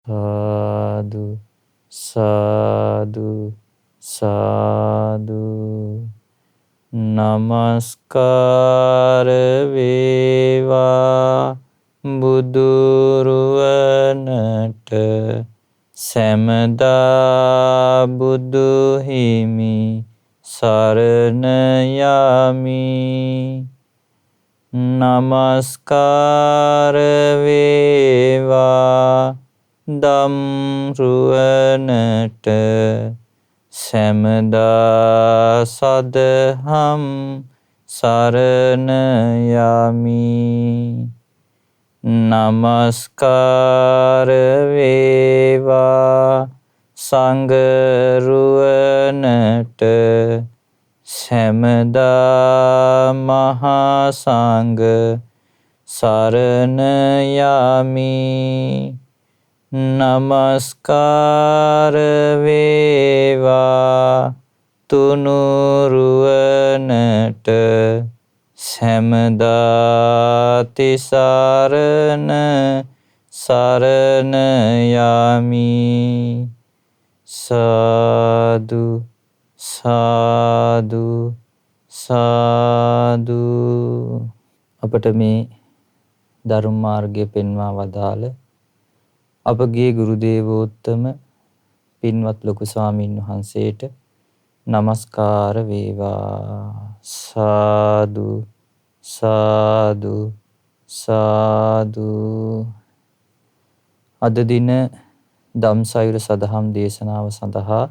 සාදු සාදු සාදු. නමස්කාර වේවා බුදුරුවනට සැමදා බුදු හිමි සරණ යමි. නමස්කාර වේවා ධම්රුවනට සැමදා සදහම් සරණ යමි. නමස්කාර වේවා සංඝරුවනට සැමදා මහා සංඝ සරණ යමි. නමස්කාර වේවා තුනුරුවනට සැමදා තිසරණ සරණ යමි. සාදු සාදු සාදු. අපට මේ ධර්ම මාර්ගය පෙන්වා වදාළ අපගේ ගුරු දේවෝත්තම පින්වත් ලොකු ස්වාමීන් වහන්සේට නමස්කාර වේවා. සාදු සාදු සාදු. අද දින ධම්සයුර සදහම් දේශනාව සඳහා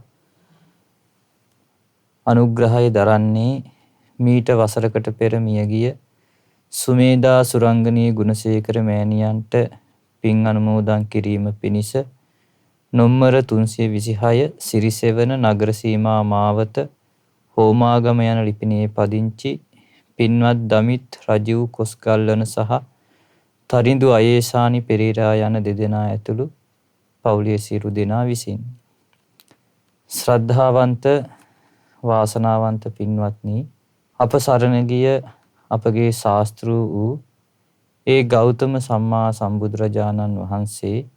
අනුග්‍රහය දරන්නේ මීට වසරකට පෙර මියගිය සුමේධා සුරංගනී ගුණසේකර මෑණියන්ට පින් අනුමෝදන් කිරීම පිණිස නොම්බර 326 සිරිසෙවන නගර සීමා මාවත හෝමාගම යන ලිපිනයේ පදිංචි පින්වත් දමිත් රජිව් කොස්ගල්වන සහ තරිඳු අයේසානි පෙරේරා යන දෙදෙනා ඇතුළු පවුලේ සියලු දෙනා විසින් ශ්‍රද්ධාවන්ත වාසනාවන්ත පින්වත්නි, අප සරණ ගිය අපගේ ශාස්ත්‍රූ වූ ඒ ගෞතම සම්මා සම්බුදුරජාණන් වහන්සේ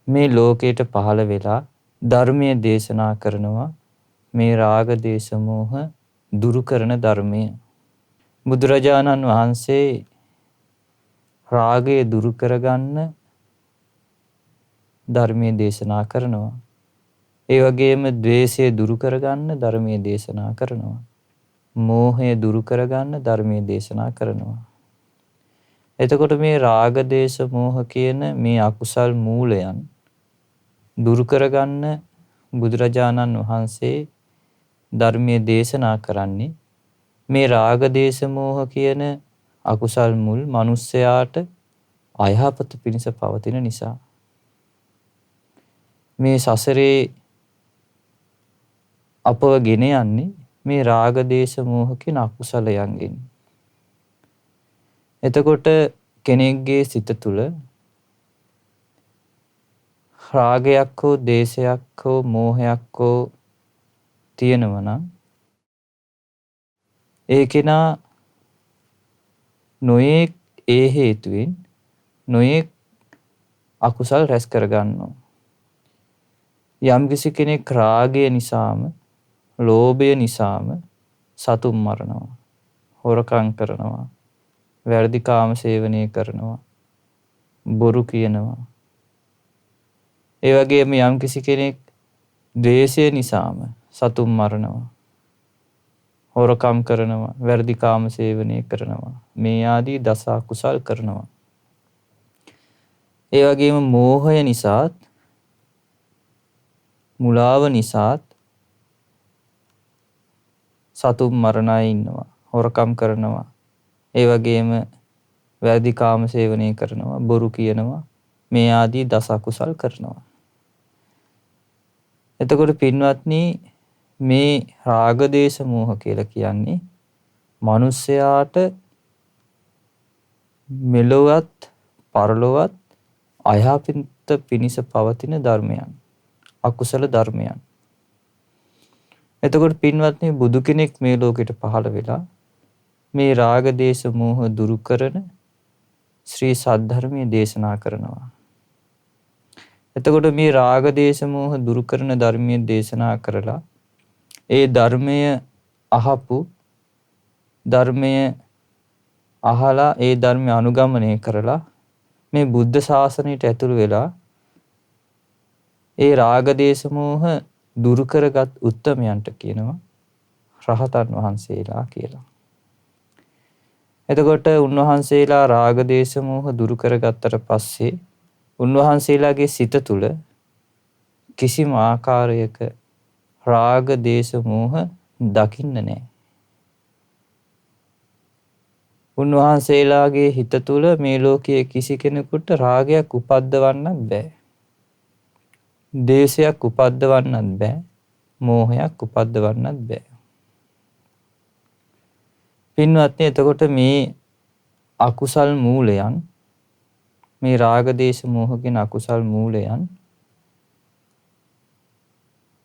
මේ ලෝකයට පහළ වෙලා ධර්මයේ දේශනා කරනවා. මේ රාග දේශ මොහ දුරු කරන ධර්මය. බුදුරජාණන් වහන්සේ රාගය දුරු කරගන්න ධර්මයේ දේශනා කරනවා. ඒ වගේම ද්වේෂය දුරු කරගන්න ධර්මයේ දේශනා කරනවා. මෝහය දුරු කරගන්න ධර්මයේ දේශනා කරනවා. එතකොට මේ රාග දේශ මොහ කියන මේ අකුසල් මූලයන් දුරු කරගන්න බුදුරජාණන් වහන්සේ ධර්මයේ දේශනා කරන්නේ මේ රාග දේශ මොහ කියන අකුසල් මුල් මිනිස්යාට අයහපත පිණිස පවතින නිසා. මේ සසරේ අපව ගෙන යන්නේ මේ රාග දේශ මොහ කියන අකුසලයන්ගෙන්. එතකොට කෙනෙක්ගේ සිත තුළ රාගයක් හෝ දේශයක් හෝ මෝහයක් හෝ තියෙනවා නම් ඒ කෙනා නොයෙක් ඒ හේතුවෙන් නොයෙක් අකුසල් රැස් කරගන්නවා. යම්කිසි කෙනෙක් රාගය නිසාම ලෝභය නිසාම සතුන් මරනවා, හොරකම් කරනවා, වැරදි කාම සේවනය කරනවා, බොරු කියනවා. ඒ වගේම යම්කිසි කෙනෙක් ද්වේෂය නිසාම සතුන් මරනවා, හොරකම් කරනවා, වැරදි කාම සේවනය කරනවා. මේ ආදී දස අකුසල් කරනවා. ඒ වගේම මෝහය නිසාත් මුලාව නිසාත් සතුන් මරණ අය ඉන්නවා, හොරකම් කරනවා. ඒ වගේම වැරදි කාම සේවනය කරනවා, බොරු කියනවා. මේ ආදී දස අකුසල් කරනවා. එතකොට පින්වත්නි, මේ රාග දේශ මොහ කියලා කියන්නේ මිනිස්යාට මෙලොවත් පරලොවත් අයහපත පිණිස පවතින ධර්මයන්, අකුසල ධර්මයන්. එතකොට පින්වත්නි, බුදු කෙනෙක් මේ ලෝකෙට පහළ වෙලා මේ රාග දේශ මොහ දුරු කරන ශ්‍රී සද්ධර්මයේ දේශනා කරනවා. එතකොට මේ රාග දේශ මොහ දුරු කරන ධර්මයේ දේශනා කරලා ඒ ධර්මය අහපු ධර්මය අහලා ඒ ධර්මය අනුගමනය කරලා මේ බුද්ධ ශාසනයට ඇතුළු වෙලා ඒ රාග දේශ මොහ දුරු කරගත් උත්තමයන්ට කියනවා රහතන් වහන්සේලා කියලා. එතකොට උන්වහන්සේලා රාග දේශ මොහ දුරු කරගත්තට පස්සේ උන්වහන්සේලාගේ සිත තුළ කිසිම ආකාරයක රාග දේශ මොහ දකින්න නැහැ. උන්වහන්සේලාගේ හිත තුළ මේ ලෝකයේ කිසි කෙනෙකුට රාගයක් උපද්දවන්නත් බෑ. දේශයක් උපද්දවන්නත් බෑ. මෝහයක් උපද්දවන්නත් බෑ. පින්වත්නි, එතකොට මේ අකුසල් මූලයන්, මේ රාග දේශ මෝහ කියන අකුසල් මූලයන්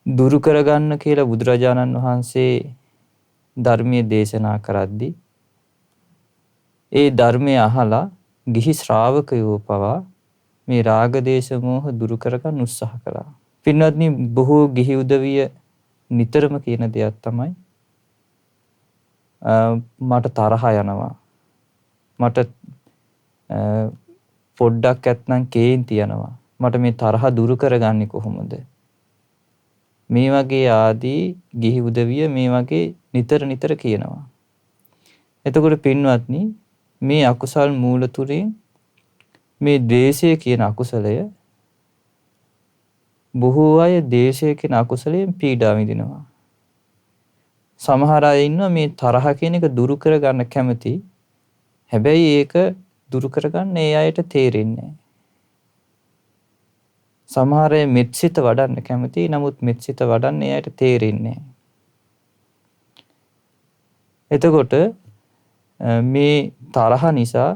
දුරු කරගන්න කියලා බුදුරජාණන් වහන්සේ ධර්මයේ දේශනා කරද්දී ඒ ධර්මය අහලා ගිහි ශ්‍රාවකයෝ පවා මේ රාග දේශ මොහ දුරු කරගන්න උත්සාහ කළා. පින්වත්නි, බොහෝ ගිහි උදවිය නිතරම කියන දෙයක් තමයි මට තරහ යනවා. මට පොඩ්ඩක් ඇත්නම් කේන්ති යනවා. මට මේ තරහ දුරු කරගන්නේ කොහොමද? මේ වගේ ආදී ගිහි උදවිය මේ වගේ නිතර කියනවා. එතකොට පින්වත්නි, මේ අකුසල් මූල තුලින් මේ ද්වේෂය කියන අකුසලය, බොහෝ අය ද්වේෂය කියන අකුසලයෙන් පීඩා විඳිනවා. සමහර අය ඉන්නවා මේ තරහ කියන එක දුරු කරගන්න කැමති. හැබැයි ඒක දුරු කරගන්න ඒ අයට තේරෙන්නේ නැහැ. සමහර අය මෙත්සිත වඩන්න කැමති. නමුත් මෙත්සිත වඩන්න ඒ අයට තේරෙන්නේ නැහැ. එතකොට මේ තරහ නිසා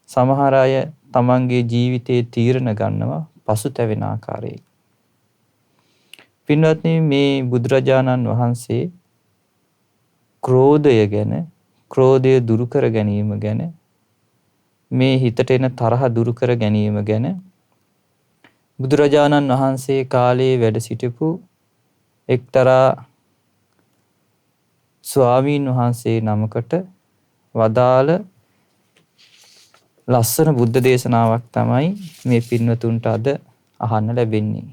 සමහර අය තමන්ගේ ජීවිතයේ තීරණ ගන්නවා පසුතැවෙන ආකාරයෙන්. පින්වත්නි, මේ බුදුරජාණන් වහන්සේ ක්‍රෝධය ගැන, ක්‍රෝධය දුරු කර ගැනීම ගැන, මේ හිතට එන තරහ දුරු කර ගැනීම ගැන බුදුරජාණන් වහන්සේ කාලයේ වැඩ සිටපු එක්තරා ස්වාමීන් වහන්සේ නමකට වදාළ ලස්සන බුද්ධ දේශනාවක් තමයි මේ පින්වතුන්ට අද අහන්න ලැබෙන්නේ.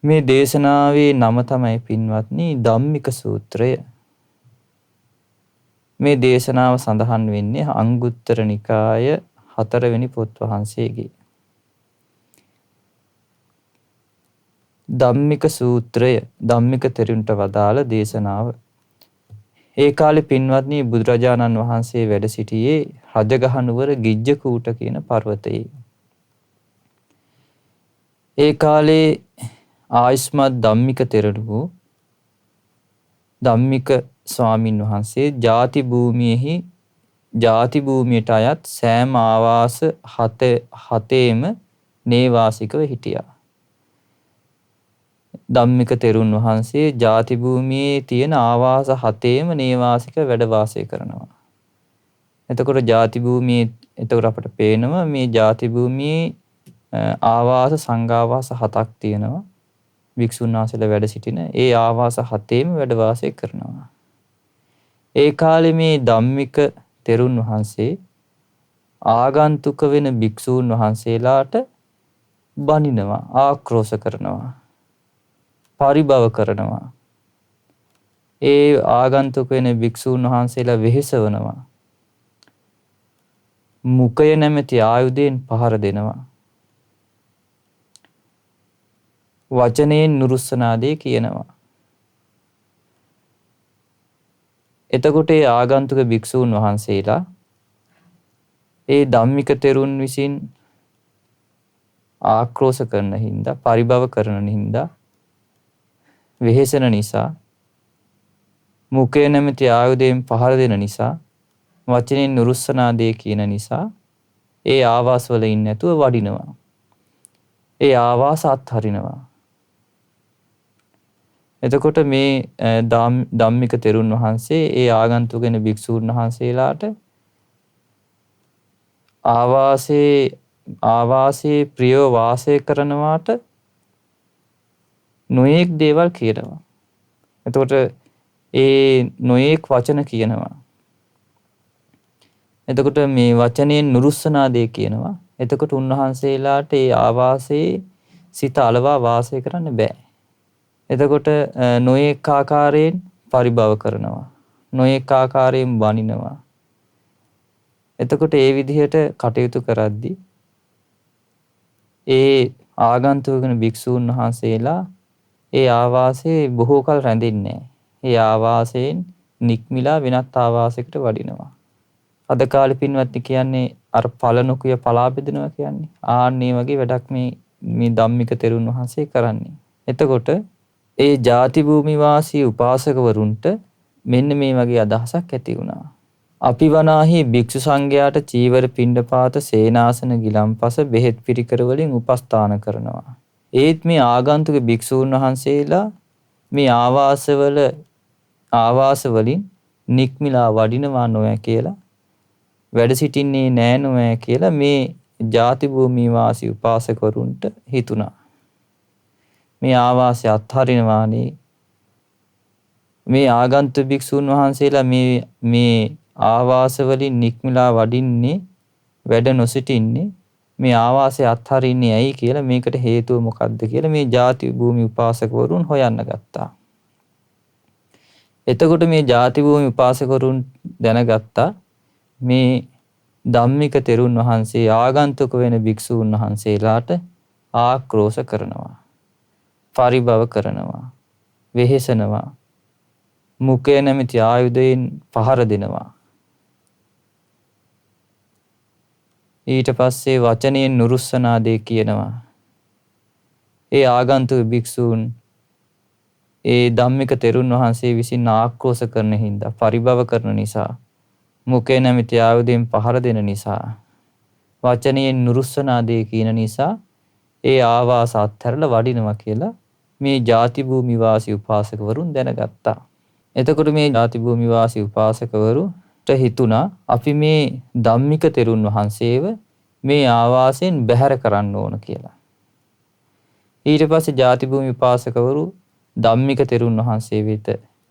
මේ දේශනාවේ නම තමයි පින්වත්නි ධම්මික සූත්‍රය. මේ දේශනාව සඳහන් වෙන්නේ අංගුත්තර නිකාය 4 වෙනි පොත් වහන්සේගේ. ධම්මික සූත්‍රය ධම්මික තෙරුන්ට වදාළ දේශනාව. ඒ කාලේ පින්වත්නි බුදුරජාණන් වහන්සේ වැඩ සිටියේ රජගහ නුවර ගිජ්ජකූට කියන පර්වතයේ. ඒ කාලේ ආයුෂ්මත් ධම්මික තෙරණුවෝ ධම්මික ස්වාමින් වහන්සේ ජාති භූමියට අයත් සෑම ආවාස 7ෙම නේවාසිකව හිටියා. ධම්මික තෙරුන් වහන්සේ ජාති භූමියේ තියෙන ආවාස 7ෙම නේවාසික වැඩ වාසය කරනවා. එතකොට ජාති භූමියේ එතකොට අපට පේනවා මේ ජාති භූමියේ ආවාස සංඝාවාස 7ක් තියෙනවා. වික්ෂුන් වහන්සේලා වැඩ සිටින ඒ ආවාස 7ෙම වැඩ වාසය කරනවා. ඒ කාලේ මේ ධම්මික තෙරුන් වහන්සේ ආගන්තුක වෙන භික්ෂූන් වහන්සේලාට බනිනවා, ආක්‍රෝෂ කරනවා, පරිභව කරනවා. ඒ ආගන්තුක වෙන භික්ෂූන් වහන්සේලා වෙහෙසවනවා. මුඛය නැමැති ආයුධයෙන් පහර දෙනවා. වචනයෙන් නුරුස්සනාදේ කියනවා. එතකොට ඒ ආගන්තුක භික්ෂූන් වහන්සේලා ඒ ධම්මික තෙරුන් විසින් ආක්‍රෝෂ කරන හින්දා, පරිභව කරන හින්දා, වෙහෙසෙන නිසා, මුඛය නැමැති ආයුධයෙන් පහර දෙන නිසා, වචනෙන් නුරුස්සනාදේ කියන නිසා ඒ ආවාස වල ඉන්නේ නැතුව වඩිනවා. ඒ ආවාස අත්හරිනවා. එතකොට මේ ධම්මික තෙරුන් වහන්සේ ඒ ආගන්තුක වෙන භික්ෂූන් වහන්සේලාට ආවාසේ ආවාසයේ ප්‍රියව වාසය කරනවාට නොයෙක් දේවල් කියනවා. එතකොට ඒ නොයෙක් වචන කියනවා. එතකොට මේ වචනයෙන් නුරුස්සනා දේ කියනවා. එතකොට උන්වහන්සේලාට ඒ ආවාසයේ සිත අලවා වාසය කරන්න බෑ. එතකොට නොයෙක් ආකාරයෙන් පරිභව කරනවා. නොයෙක් ආකාරයෙන් බනිනවා. එතකොට ඒ විදිහට කටයුතු කරද්දී ඒ ආගන්තුක වෙන භික්ෂූන් වහන්සේලා ඒ ආවාසයේ බොහෝ කල රැඳෙන්නේ නැහැ. ඒ ආවාසයෙන් නික්මිලා වෙනත් ආවාසයකට වඩිනවා. අද කාලේ පින්වත්නි කියන්නේ අර පලනොකුය පලා බෙදෙනවා කියන්නේ. ආන්නේ වගේ වැඩක් මේ ධම්මික තෙරුන් වහන්සේ කරන්නේ. එතකොට ඒ ಜಾති භූමි වාසී උපාසකවරුන්ට මෙන්න මේ වගේ අදහසක් ඇති වුණා. අපි වනාහි භික්ෂු සංඝයාට චීවර පිණ්ඩපාත සේනාසන ගිලම්පස බෙහෙත් පිරිකර වලින් උපස්ථාන කරනවා. ඒත් මේ ආගන්තුක භික්ෂූන් වහන්සේලා මේ ආවාස වලින් නික්මිලා වඩිනවා නොය කියලා වැඩ සිටින්නේ නෑ නොය කියලා මේ ಜಾති භූමි වාසී උපාසකවරුන්ට හිතුණා. මේ ආවාසය අත්හරිනවානේ මේ ආගන්තුක භික්ෂූන් වහන්සේලා මේ ආවාස වලින් නික්මිලා වඩින්නේ වැඩ නොසිටින්නේ මේ ආවාසය අත්හරින්නේ ඇයි කියලා මේකට හේතුව මොකක්ද කියලා මේ ಜಾති භූමි උපාසකවරුන් හොයන්න ගත්තා. එතකොට මේ ಜಾති භූමි උපාසකවරුන් දැනගත්තා මේ ධම්මික තෙරුන් වහන්සේ ආගන්තුක වෙන භික්ෂූන් වහන්සේලාට ආක්‍රෝෂ කරනවා. පරිභව කරනවා. වෙහෙසනවා. මුඛය නැමැති ආයුධයෙන් පහර දෙනවා. ඊට පස්සේ වචනයෙන් නුරුස්සනා දේ කියනවා. ඒ ආගන්තුක භික්ෂූන් ඒ ධම්මික තෙරුන් වහන්සේ විසින් ආක්‍රෝෂ කරන හින්දා පරිභව කරන නිසා මුඛය නැමැති ආයුධයෙන් පහර දෙන නිසා වචනයෙන් නුරුස්සනා දේ කියන නිසා ඒ ආවාස අත්හැරලා වඩිනවා කියලා මේ ಜಾති භූමි වාසී උපාසකවරුන් දැනගත්තා. එතකොට මේ ಜಾති භූමි වාසී උපාසකවරුට හිතුණා අපි මේ ධම්මික තෙරුන් වහන්සේව මේ ආවාසයෙන් බැහැර කරන්න ඕන කියලා. ඊට පස්සේ ಜಾති භූමි උපාසකවරු ධම්මික තෙරුන් වහන්සේ වෙත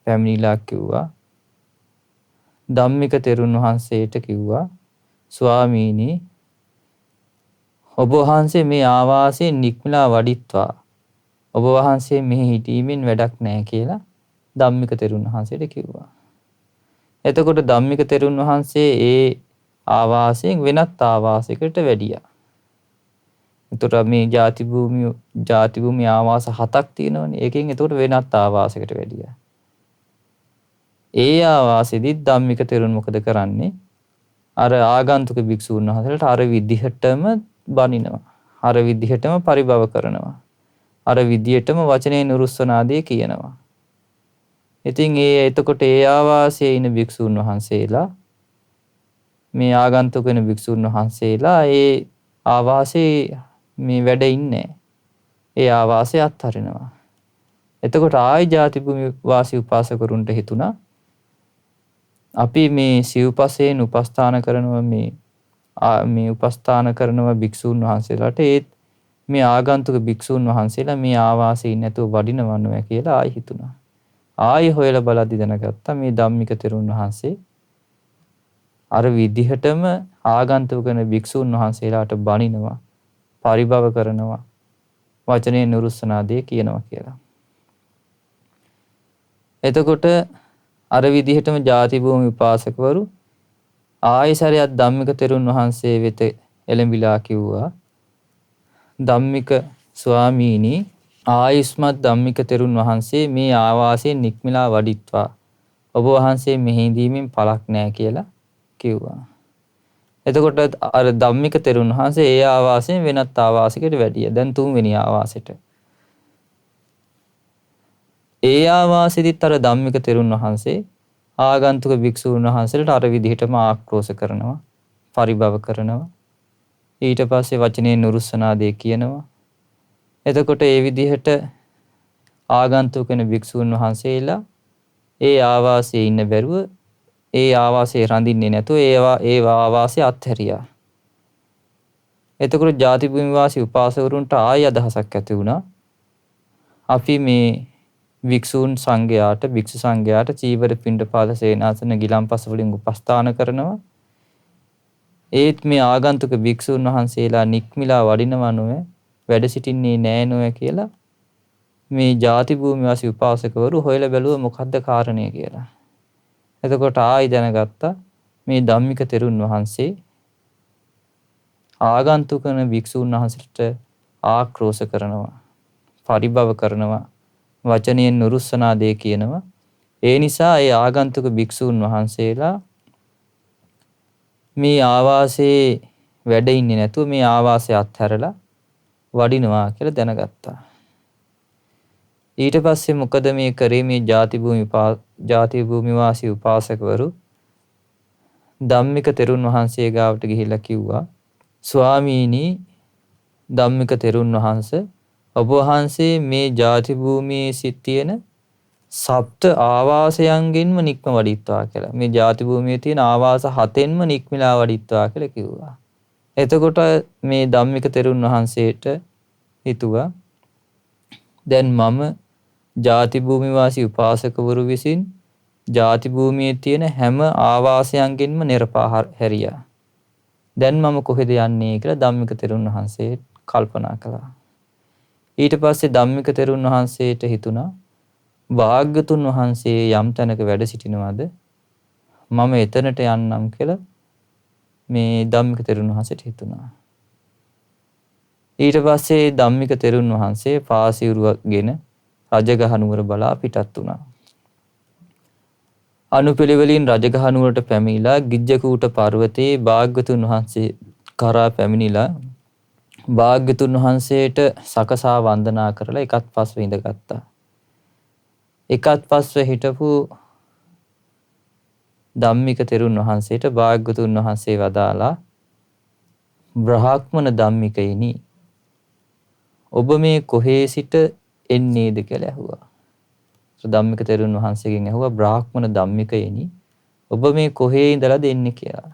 පැමිණිලා කිව්වා. ධම්මික තෙරුන් වහන්සේට කිව්වා ස්වාමීනි ඔබ වහන්සේ මේ ආවාසයෙන් නික්මලා වඩිත්වා. ඔබ වහන්සේ මෙහි හිටීමෙන් වැඩක් නැහැ කියලා ධම්මික තෙරුන් වහන්සේට කිව්වා. එතකොට ධම්මික තෙරුන් වහන්සේ ඒ ආවාසයෙන් වෙනත් ආවාසයකට වැඩියා. එතකොට මේ ಜಾති භූමි ආවාස 7ක් තියෙනවනේ. ඒකෙන් එතකොට වෙනත් ආවාසයකට වැඩියා. ඒ ආවාසෙදි ධම්මික තෙරුන් මොකද කරන්නේ? අර ආගන්තුක භික්ෂූන් වහන්සේලාට අර විදිහටම බනිනවා. අර විදිහටම පරිභව කරනවා. අර විදිහටම වචනේ නුරුස්සනාදී කියනවා. ඉතින් එතකොට ඒ ආවාසයේ ඉන භික්ෂූන් වහන්සේලා මේ ආගන්තුක වෙන භික්ෂූන් වහන්සේලා ඒ ආවාසයේ මේ වැඩ ඉන්නේ. ඒ ආවාසය අත්හරිනවා. එතකොට ආයි ಜಾති භූමි වාසී උපාසකරුන්ට හිතුණා අපි මේ සිව්පසයෙන් උපස්ථාන කරනවා මේ උපස්ථාන කරනවා භික්ෂූන් වහන්සේලාට ඒත් මේ ආගන්තුක භික්ෂූන් වහන්සේලා මේ ආවාසයේ නැතුව වඩිනවා නෑ කියලා ආයි හිතුණා. ආයි හොයලා බලද්දි දැනගත්තා මේ ධම්මික තෙරුන් වහන්සේ අර විදිහටම ආගන්තුක වෙන භික්ෂූන් වහන්සේලාට බනිනවා, පරිභව කරනවා, වචනේ නුරුස්සනා දේ කියනවා කියලා. එතකොට අර විදිහටම ಜಾති භූමි උපාසකවරු ආයසරයක් ධම්මික තෙරුන් වහන්සේ වෙත එළඹිලා කිව්වා ධම්මික ස්වාමීනි ආයුෂ්මත් ධම්මික තෙරුන් වහන්සේ මේ ආවාසයෙන් නික්මිලා වඩිත්වා. ඔබ වහන්සේ මෙහි ඉඳීමෙන් පළක් නැහැ කියලා කිව්වා. එතකොට අර ධම්මික තෙරුන් වහන්සේ ඒ ආවාසයෙන් වෙනත් ආවාසයකට වැඩියා. දැන් තුන්වෙනි ආවාසෙට. ඒ ආවාසෙදිත් අර ධම්මික තෙරුන් වහන්සේ ආගන්තුක භික්ෂූන් වහන්සේලාට අර විදිහටම ආක්‍රෝෂ කරනවා, පරිභව කරනවා. ඊට පස්සේ වචනේ නුරුස්සනා දේ කියනවා. එතකොට ඒ විදිහට ආගන්තුක වෙන භික්ෂූන් වහන්සේලා ඒ ආවාසයේ ඉන්න බැරුව ඒ ආවාසයේ රඳින්නේ නැතුව ඒ ආවාසය අත්හැරියා. එතකොට ජාති භූමි වාසී උපාසකවරුන්ට ආය අදහසක් ඇති වුණා. අපි මේ වික්ෂූන් සංඝයාට භික්ෂු සංඝයාට චීවර පිණ්ඩපාත සේනාසන ගිලන්පස වලින් උපස්ථාන කරනවා. ඒත් මේ ආගන්තුක භික්ෂූන් වහන්සේලා නික්මිලා වඩිනවා නොවේ වැඩ සිටින්නේ නෑ නොවේ කියලා මේ ජාති භූමි වාසී උපාසකවරු හොයලා බැලුවා මොකද්ද කාරණය කියලා. එතකොට ආයි දැනගත්තා මේ ධම්මික තෙරුන් වහන්සේ ආගන්තුකන භික්ෂූන් වහන්සේට ආක්‍රෝෂ කරනවා, පරිභව කරනවා, වචනයෙන් නුරුස්සනා දේ කියනවා. ඒ නිසා ඒ ආගන්තුක භික්ෂූන් වහන්සේලා මේ ආවාසයේ වැඩ ඉන්නේ නැතුව මේ ආවාසය අත්හැරලා වඩිනවා කියලා දැනගත්තා. ඊට පස්සේ මොකද මේ කරේ මේ ජාති භූමි වාසී උපාසකවරු ධම්මික තෙරුන් වහන්සේ ගාවට ගිහිල්ලා කිව්වා ස්වාමීනි ධම්මික තෙරුන් වහන්සේ ඔබ වහන්සේ මේ ජාති භූමියේ සිටින සප්ත ආවාසයන්ගෙන්ම නික්ම වඩිත්වා කියලා. මේ ජාති භූමියේ තියෙන ආවාස 7න්ම නික්මිලා වඩිත්වා කියලා කිව්වා. එතකොට මේ ධම්මික තෙරුන් වහන්සේට හිතුවා දැන් මම ජාති භූමි වාසී උපාසකවරු විසින් ජාති භූමියේ තියෙන හැම ආවාසයන්ගෙන්ම නිරපා හැරියා. දැන් මම කොහෙද යන්නේ කියලා ධම්මික තෙරුන් වහන්සේ කල්පනා කළා. ඊට පස්සේ ධම්මික තෙරුන් වහන්සේට හිතුණා භාග්‍යතුන් වහන්සේ යම් තැනක වැඩ සිටිනවද මම එතනට යන්නම් කියලා මේ ධම්මික තෙරුන් වහන්සේට හිතුණා. ඊට පස්සේ ධම්මික තෙරුන් වහන්සේ පාසිරුවගෙන රජගහ නුවර බලා පිටත් වුණා. අනුපිළිවෙලින් රජගහ නුවරට පැමිණිලා ගිජ්ජකූට පර්වතයේ භාග්‍යතුන් වහන්සේ කරා පැමිණිලා භාග්‍යතුන් වහන්සේට සකසා වන්දනා කරලා එකත් පස්ව ඉඳගත්තා. එකත් පස්ව හිටපු ධම්මික තෙරුන් වහන්සේට භාග්‍යතුන් වහන්සේ වදාලා බ්‍රහ්මන ධම්මිකයිනි ඔබ මේ කොහේ සිට එන්නේද කියලා ඇහුවා. ධම්මික තෙරුන් වහන්සේගෙන් ඇහුවා බ්‍රාහ්මණ ධම්මිකයනි ඔබ මේ කොහේ ඉඳලාද එන්නේ කියලා.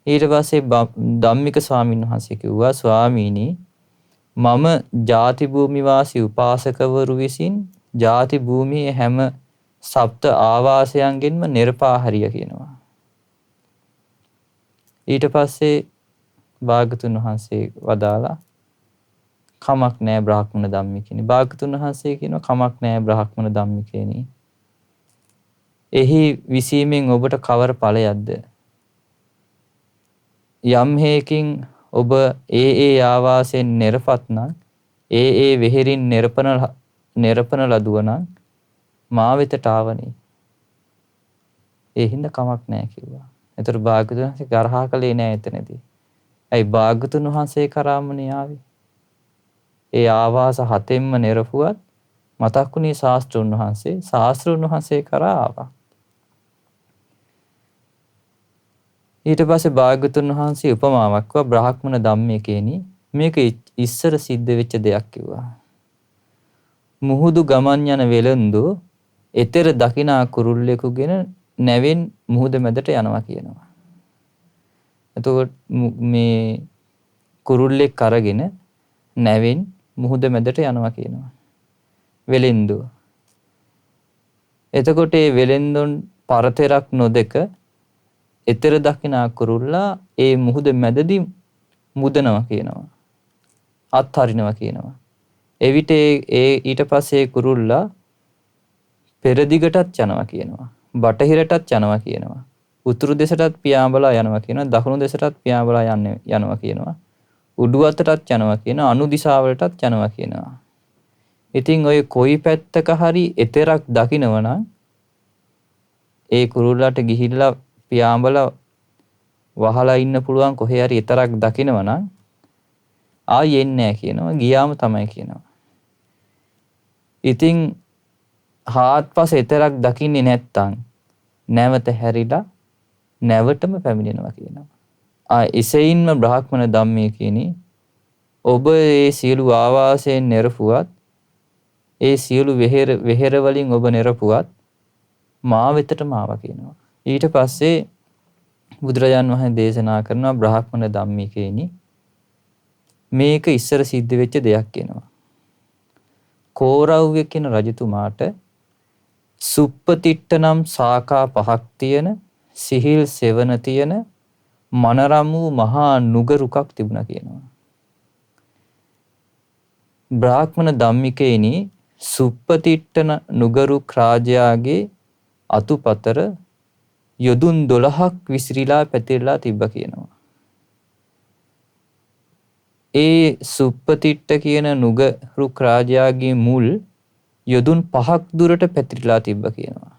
ඊට පස්සේ ධම්මික ස්වාමීන් වහන්සේ කිව්වා ස්වාමීනි මම ජාති භූමි වාසී උපාසකවරු විසින් ජාති භූමියේ හැම සප්ත ආවාසයන්ගෙන්ම නිර්පා හරිය කියනවා. ඊට පස්සේ භාග්‍යතුන් වහන්සේ වදාලා කමක් නෑ බ්‍රාහ්මණ ධම්මිකේනි. භාග්‍යතුන් වහන්සේ කියනවා කමක් නෑ බ්‍රාහ්මණ ධම්මිකේනි. එහි විසීමෙන් ඔබට කවර ඵලයක්ද? යම් හේකින් ඔබ ඒ ආවාසයෙන් නිර්පත් නම් ඒ වෙහෙරින් නිර්පන ලදුව නම් මා වෙතට ආවනේ. ඒ හින්දා කමක් නෑ කිව්වා. ඒතර භාග්‍යතුන් වහන්සේ ගරහා කළේ නෑ එතනදී. ඇයි භාග්‍යතුන් වහන්සේ කරාමනේ ආවේ? ඒ ආවාස 7න්ම නිරපුවත් මතක්ුණේ ශාස්ත්‍රඥ වහන්සේ ශාස්ත්‍රඥ වහන්සේ කරා ආවා. ඊට පස්සේ භාග්‍යතුන් වහන්සේ උපමාවක් කිව්වා බ්‍රාහ්මණ ධම්මිකේනි මේක ඉස්සර සිද්ධ වෙච්ච දෙයක් කිව්වා. මුහුදු ගමන් යන වෙළඳු එතෙර දකිනා කුරුල්ලෙකුගෙන නැවෙන් මුහුද මැදට යනවා කියනවා. එතකොට මේ කුරුල්ලෙක් අරගෙන නැවෙන් මුහුද මැදට යනවා කියනවා. වෙළෙන්දු. එතකොට මේ වෙළෙන්දුන් පරතරක් නොදක එතෙර දකිනා කුරුල්ලා ඒ මුහුද මැදදී මුදනවා කියනවා. අත්හරිනවා කියනවා. එවිට ඊට පස්සේ කුරුල්ලා පෙරදිගටත් යනවා කියනවා. බටහිරටත් යනවා කියනවා. උතුරු දෙසටත් පියාඹලා යනවා කියනවා. දකුණු දෙසටත් පියාඹලා යනවා කියනවා. උඩු අතටත් යනවා කියනවා. අනු දිශාවලටත් යනවා කියනවා. ඉතින් ඔය කොයි පැත්තක හරි එතරක් දකිනවනම් ඒ කුරුල්ලාට ගිහිල්ලා පියාඹලා වහලා ඉන්න පුළුවන් කොහේ හරි එතරක් දකිනවනම් ආයෙ එන්නේ නැහැ කියනවා. ගියාම තමයි කියනවා. ඉතින් හාත්පස එතරක් දකින්නේ නැත්තම් නැවත හැරිලා නැවතම පැමිණෙනවා කියනවා. එසේින්ම බ්‍රාහ්මණ ධම්මයේ කියනි ඔබ ඒ සියලු ආවාසයෙන් නිරපුවත් ඒ සියලු වෙහෙර වලින් ඔබ නිරපුවත් මා වෙතටම ආවා කියනවා. ඊට පස්සේ බුදුරජාන් වහන්සේ දේශනා කරනවා බ්‍රාහ්මණ ධම්මිකේනි මේක ඉස්සර සිද්ධ වෙච්ච දෙයක් කියනවා. කෝරව්‍ය කියන රජතුමාට සුප්පතිට්ඨ නම් ශාඛා 5ක් තියෙන සිහිල් සෙවණ තියෙන මනරම් වූ මහා නුගරුකක් තිබුණා කියනවා. බ්‍රාහ්මණ ධම්මිකේනි සුප්පතිට්ඨ නුගරුක් රාජයාගේ අතුපතර යොදුන් 12ක් විසිරීලා පැතිරලා තිබ්බ කියනවා. ඒ සුප්පතිට්ඨ කියන නුගරුක් රාජයාගේ මුල් යොදුන් 5ක් දුරට පැතිරලා තිබ්බ කියනවා.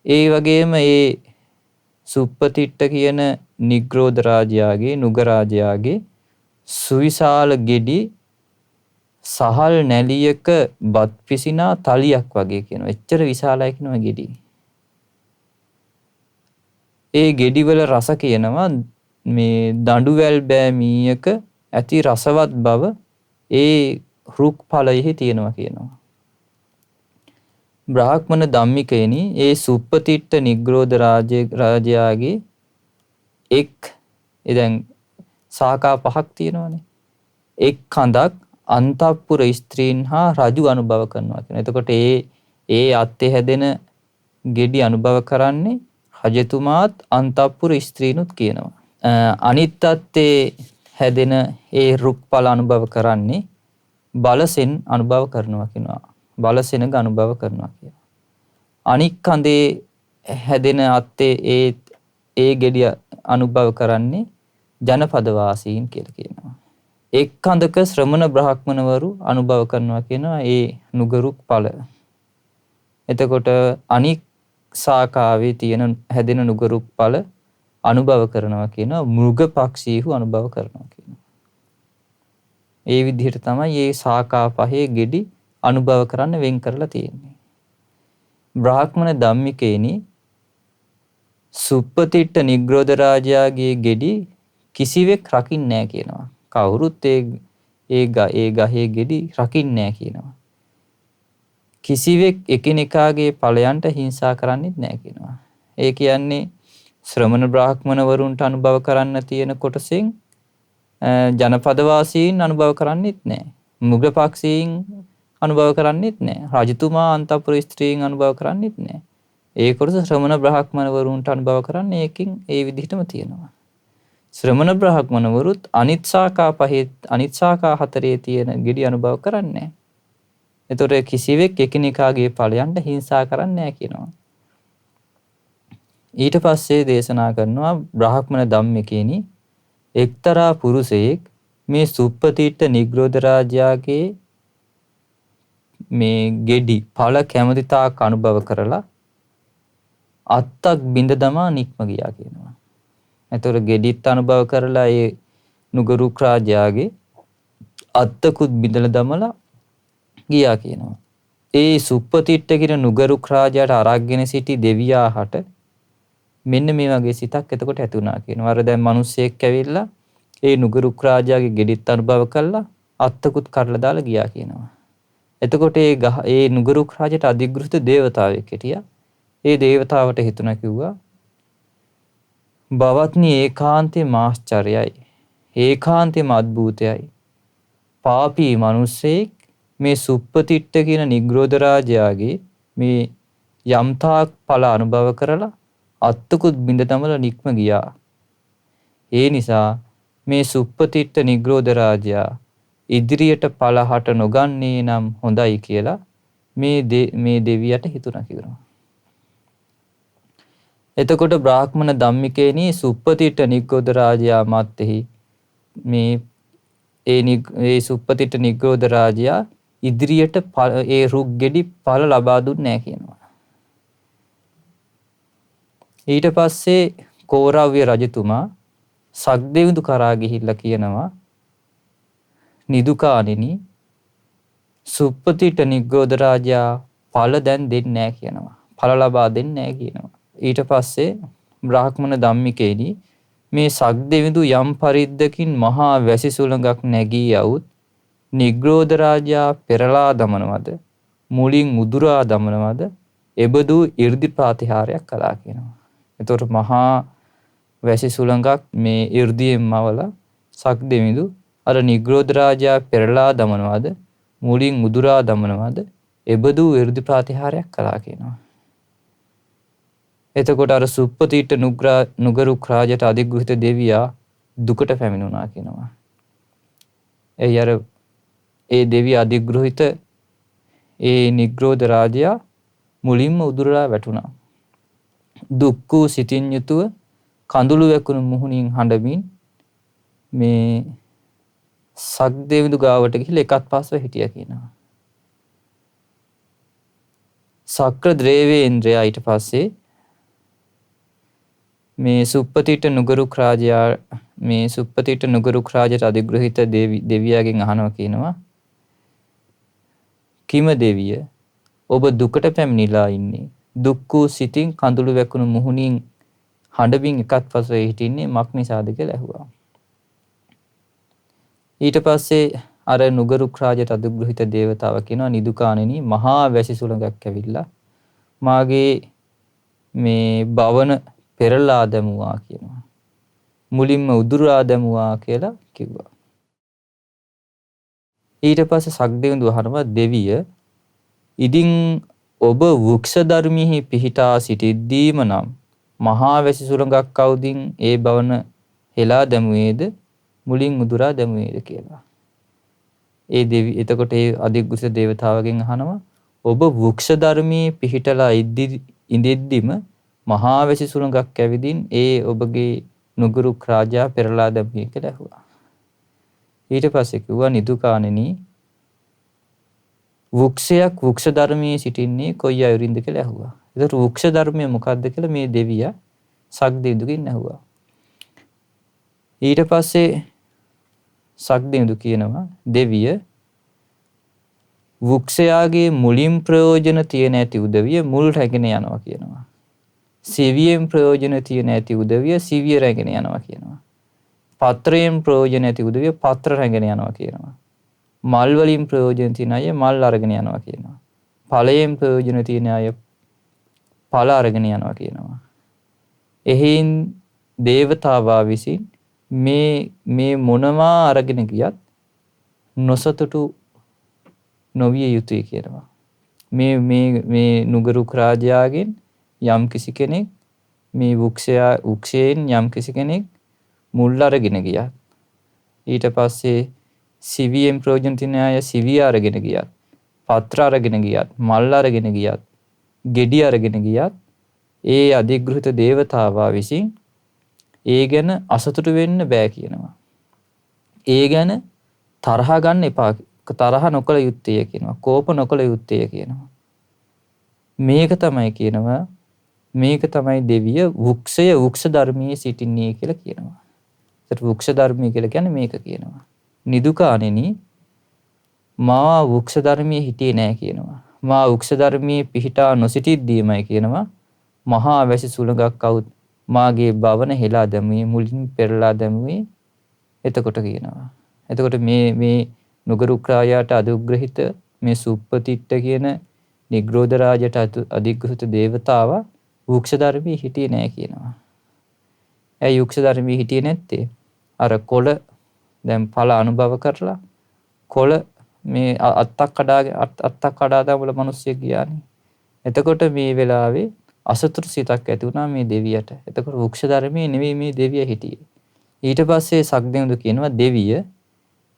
ඒ වගේම ඒ සුප්පතිට්ඨ කියන නිග්‍රෝධ රාජයාගේ නුග රාජයාගේ සුවිශාල ගෙඩි සහල් නැලියක බත් පිසිනා තලියක් වගේ කියනවා. එච්චර විශාලයි කියනවා ගෙඩි. ඒ ගෙඩිවල රස කියනවා මේ දඬුවැල් බෑ මීයක ඇති රසවත් බව ඒ රුක් ඵලයෙහි තියෙනවා කියනවා. බ්‍රාහ්මණ ධම්මිකේනි ඒ සුප්පතිට්ඨ නිග්‍රෝධ රාජයාගේ දැන් ශාඛා 5ක් තියෙනවානේ. එක් කඳක් අන්තපුර ස්ත්‍රීන් හා රජු අනුභව කරනවා කියනවා. එතකොට ඒ අත්තේ හැදෙන ගෙඩි අනුභව කරන්නේ රජතුමාත් අන්තපුර ස්ත්‍රීනුත් කියනවා. අනිත් අත්තේ හැදෙන ඒ රුක්ඵල අනුභව කරන්නේ බලසෙන් අනුභව කරනවා කියනවා. බලසෙනග අනුභව කරනවා කියනවා. අනික් කඳේ හැදෙන අත්තේ ඒ ගෙඩිය අනුභව කරන්නේ ජනපද වාසීන් කියලා කියනවා. එක් කඳක ශ්‍රමණ බ්‍රාහ්මණවරු අනුභව කරනවා කියනවා ඒ නුගරුක් ඵල. එතකොට අනික් ශාඛාවේ තියෙන හැදෙන නුගරුක් ඵල අනුභව කරනවා කියනවා මෘග පක්ෂීහු අනුභව කරනවා කියනවා. ඒ විදිහට තමයි මේ ශාඛා 5 ගෙඩි අනුභව කරන්න වෙන් කරලා තියෙන්නේ. බ්‍රාහ්මණ ධම්මිකේනි සුප්පතිට්ඨ නිග්‍රෝධ රාජයාගේ ගෙඩි කිසිවෙක් රකින්නේ නැහැ කියනවා. කවුරුත් ඒ ගහේ ගෙඩි රකින්නේ නැහැ කියනවා. කිසිවෙක් එකිනෙකාගේ ඵලයන්ට හිංසා කරන්නේත් නැහැ කියනවා. ඒ කියන්නේ ශ්‍රමණ බ්‍රාහ්මණ වරුන්ට අනුභව කරන්න තියෙන කොටසෙන් ජනපද වාසීන් අනුභව කරන්නේත් නැහැ. මුග පක්ෂීන් අනුභව කරන්නේත් නැහැ. රජතුමා අන්තපුර ස්ත්‍රීන් අනුභව කරන්නේත් නැහැ. ඒ කොටස ශ්‍රමණ බ්‍රාහ්මණ වරුන්ට අනුභව කරන්නේ ඒකින් ඒ විදිහටම තියෙනවා. ශ්‍රමණ බ්‍රාහ්මණ වරුත් අනිත් ශාඛා 5 අනිත් ශාඛා 4 තියෙන ගෙඩි අනුභව කරන්නේ නැහැ. ඒතොර කිසිවෙක් එකිනෙකාගේ ඵලයන්ට හිංසා කරන්නේ නැහැ කියනවා. ඊට පස්සේ දේශනා කරනවා බ්‍රාහ්මණ ධම්මිකේනි එක්තරා පුරුෂයෙක් මේ සුප්පතිට්ඨ නිග්‍රෝධ රාජයාගේ මේ ගෙඩි ඵල කැමති තාක් අනුභව කරලා අත්තක් බිඳ දමා නික්ම ගියා කියනවා. එතකොට ගෙඩිත් අනුභව කරලා ඒ නුගරුක් රාජයාගේ අත්තකුත් බිඳලා දමලා ගියා කියනවා. ඒ සුප්පතිට්ඨ කියන නුගරුක් රාජයාට අරගෙන සිටි දෙවියාට මෙන්න මේ වගේ සිතක් එතකොට ඇති වුණා කියනවා. අර දැන් මිනිස්සෙක් ඇවිල්ලා ඒ නුගරුක් රාජයාගේ ගෙඩිත් අනුභව කළා අත්තකුත් කඩලා දාලා ගියා කියනවා. එතකොට ඒ නුගරුක් රාජයට අධිග්‍රහිත දේවතාවෙක් හිටියා. ඒ දේවතාවට හිතුණා කිව්වා බවත්නි ඒකාන්තේම ආශ්චර්යයි. ඒකාන්තේම අద్භූතයයි. පාපී මිනිස්සෙක් මේ සුප්පතිට්ඨ කියන නිග්‍රෝධ රාජයාගේ මේ යම්තාක් ඵල අනුභව කරලා අත්තකුත් බිඳ තමල නික්ම ගියා. ඒ නිසා මේ සුප්පතිට්ඨ නිග්‍රෝධ රාජයා ඉදිරියට ඵල හට නොගන්නේ නම් හොඳයි කියලා මේ දෙවියට හිතුණා කියනවා. එතකොට බ්‍රාහ්මණ ධම්මිකේනි සුප්පතිට්ඨ නිග්‍රෝධ රාජයා මැත්තේහි ඒ සුප්පතිට්ඨ නිග්‍රෝධ රාජයා ඉදිරියට ඒ රුක් ගෙඩි ඵල ලබා දුන්නේ නැහැ කියනවා. ඊට පස්සේ කෝරව්‍ය රජතුමා සක්දෙවිඳු කරා ගිහිල්ලා කියනවා නිදුකාණෙනි සුප්පතිට්ඨ නිග්‍රෝධ රාජයා ඵල දැන් දෙන්නේ නැහැ කියනවා. ඵල ලබා දෙන්නේ නැහැ කියනවා. ඊට පස්සේ බ්‍රාහ්මණ ධම්මිකේනි මේ සක්දෙවිඳු යම් පරිද්දකින් මහා වැසි සුළඟක් නැගී යවුත් නිග්‍රෝධ රාජයා පෙරලා දමනවද මුලින් උදුරා දමනවද එබඳු 이르දි ප්‍රාතිහාරයක් කළා කියනවා. එතකොට මහා වැසි සුළඟක් මේ 이르දියෙන් මවලා සක්දෙවිඳු අර නිග්‍රෝධ රාජයා පෙරලා දමනවාද මුලින් උදුරා දමනවාද එබඳු 이르දි ප්‍රතිහාරයක් කළා කියනවා. එතකොට අර සුප්පතිට නුගරුක් රාජයට අධිග්‍රහිත දෙවියා දුකට පැමිණුණා කියනවා. එයි අර ඒ දෙවිය අධිග්‍රහිත ඒ නිග්‍රෝධ රාජයා මුලින්ම උදුරලා වැටුණා. දුක් වූ සිතින් යුතුව කඳුළු වැකුණු මුහුණින් හඬමින් මේ සක්දෙවිඳු ගාවට ගිහිල්ලා එකත් පාස්ව හිටියා කියනවා. සක්‍ර දේවේන්ද්‍රයා ඊට පස්සේ මේ සුප්පතිට නුගරුක් රාජයට අධිග්‍රහිත දෙවියාගෙන් අහනවා කියනවා කිම දෙවිය ඔබ දුකට පැමිණිලා ඉන්නේ දුක් වූ සිතින් කඳුළු වැකුණු මුහුණින් හඬමින් එකත් පස්ව හිටින්නේ මක් නිසාද කියලා ඇහුවා. ඊට පස්සේ අර නුගරුක් රාජයට අධිග්‍රහිත දේවතාව කියනවා නිදුකාණෙනි මහා වැසි සුළඟක් ඇවිල්ලා මාගේ මේ භවන පෙරලා දැමුවා කියනවා. මුලින්ම උදුරා දැමුවා කියලා කිව්වා. ඊට පස්සේ සක්දෙවිඳු අහනවා දෙවිය ඉදින් ඔබ වෘක්ෂ ධර්මෙහි පිහිටා සිටිද්දීම නම් මහා වැසි සුළඟක් කවුදින් ඒ භවන හෙලා දැමුවේද මුලින් උදුරා දැමුවේද කියලා. ඒ දෙවි එතකොට ඒ අධිග්‍රහිත දේවතාවගෙන් අහනවා ඔබ වෘක්ෂ ධර්මයේ පිහිටලා ඉඳිද්දිම මහා වැසි සුළඟක් ඇවිදින් ඒ ඔබගේ නුගරුක් රාජා පෙරලා දැමුවේ කියලා ඇහුවා. ඊට පස්සේ කිව්වා නිදුකාණෙනි වෘක්ෂ ධර්මයේ සිටින්නේ කොයි අයුරින්ද කියලා ඇහුවා. ඒතර වෘක්ෂ ධර්මය මොකක්ද කියලා මේ දෙවියා සක්දෙවිඳුගෙන් ඇහුවා. ඊට පස්සේ සක්දෙවිඳු කියනවා දෙවිය වෘක්ෂයාගේ මුලින් ප්‍රයෝජන තියෙන ඇති උදවිය මුල් රැගෙන යනවා කියනවා. සිවියෙන් ප්‍රයෝජන තියෙන ඇති උදවිය සිවිය රැගෙන යනවා කියනවා. පත්‍රයෙන් ප්‍රයෝජන ඇති උදවිය පත්‍ර රැගෙන යනවා කියනවා. මල් වලින් ප්‍රයෝජන තියෙන අය මල් අරගෙන යනවා කියනවා. ඵලයෙන් ප්‍රයෝජන තියෙන අය ඵල අරගෙන යනවා කියනවා. එහෙන් දේවතාවා විසින් මේ මොනවා අරගෙන ගියත් නොසතුටු නොවිය යුතුයි කියනවා. මේ නුගරුක් රාජයාගෙන් යම් කිසි කෙනෙක් මේ වෘක්ෂයෙන් යම් කිසි කෙනෙක් මුල් අරගෙන ගියත් ඊට පස්සේ සිවියෙන් ප්‍රයෝජන තියෙන අය සිවිය අරගෙන ගියත් පත්‍ර අරගෙන ගියත් මල් අරගෙන ගියත් ගෙඩි අරගෙන ගියත් ඒ අධිග්‍රහිත දේවතාවා විසින් ඒ ගැන අසතුටු වෙන්න බෑ කියනවා. ඒ ගැන තරහ ගන්න එපා. තරහ නොකළ යුත්තේ කියනවා. කෝප නොකළ යුත්තේ කියනවා. මේක තමයි කියනවා. මේක තමයි දෙවිය වෘක්ෂ ධර්මයේ සිටින්නේ කියලා කියනවා. ඒත් වෘක්ෂ ධර්මය කියලා කියන්නේ මේක කියනවා. නිදුකාණෙනි මා වෘක්ෂ ධර්මයේ හිටියේ නෑ කියනවා. මා වෘක්ෂ ධර්මයේ පිහිටා නොසිටිද්දීමයි කියනවා. මහා වැසි සුළඟක් આવුත් මාගේ භවන හෙලා දැමුවේ මුලින් පෙරලා දැමුවේ එතකොට කියනවා. එතකොට මේ නුගරුක් රාජයාට අධිග්‍රහිත මේ සුප්පතිට්ඨ කියන නිග්‍රෝධ රාජයට අධිග්‍රහිත දේවතාව වෘක්ෂ ධර්මයේ හිටියේ නෑ කියනවා. ඇයි වෘක්ෂ ධර්මයේ හිටියේ නැත්තේ? අර කොළ දැන් ඵල අනුභව කරලා කොළ මේ අත්තක් කඩා දාමල මිනිස්සෙක් ගියානේ. එතකොට මේ වෙලාවේ අසතුටු සිතක් ඇති වුණා මේ දෙවියට. එතකොට වෘක්ෂ ධර්මයේ නෙවෙයි මේ දෙවිය හිටියේ. ඊට පස්සේ සක්දෙවිඳු කියනවා දෙවිය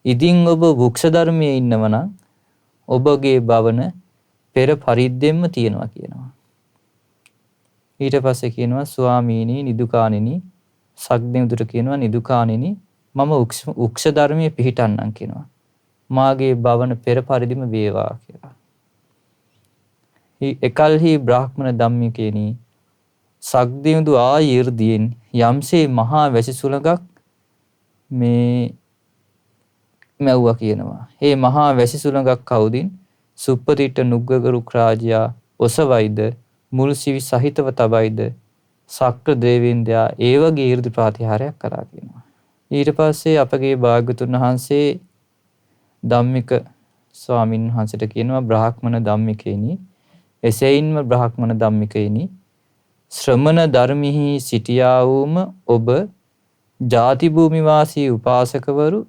ඉදින් ඔබ වෘක්ෂ ධර්මයේ ඉන්නව නම් ඔබගේ භවන පෙර පරිද්දෙන්ම තියෙනවා කියනවා. ඊට පස්සේ කියනවා ස්වාමීනි නිදුකාණෙනි සක්දෙවිඳුට කියනවා නිදුකාණෙනි මම වෘක්ෂ ධර්මයේ පිහිටන්නම් කියනවා. මාගේ භවන පෙර පරිදිම වේවා කියලා. එකල්හි බ්‍රාහ්මණ ධම්මිකේනි සක්දෙවිඳු ආයර්දියෙන් යම්සේ මහා වැසි සුළඟක් මේ මැව්වා කියනවා. ඒ මහා වැසි සුළඟක් කවුදින් සුප්පතිට්ඨ නුගරුක් රාජයා ඔසවයිද මුල් සිවි සහිතව තබයිද සක්‍ර දේවේන්ද්‍රයා ඒ වගේ 이르දි ප්‍රතිහාරයක් කරා කියනවා. ඊට පස්සේ අපගේ භාග්‍යතුන් වහන්සේ ධම්මික ස්වාමින් වහන්සේට කියනවා බ්‍රාහ්මණ ධම්මිකේනි එසේයින්ම බ්‍රාහ්මණ ධම්මිකේනි ශ්‍රමණ ධර්මෙහි සිටියා වූම ඔබ ජාති භූමි වාසී උපාසකවරු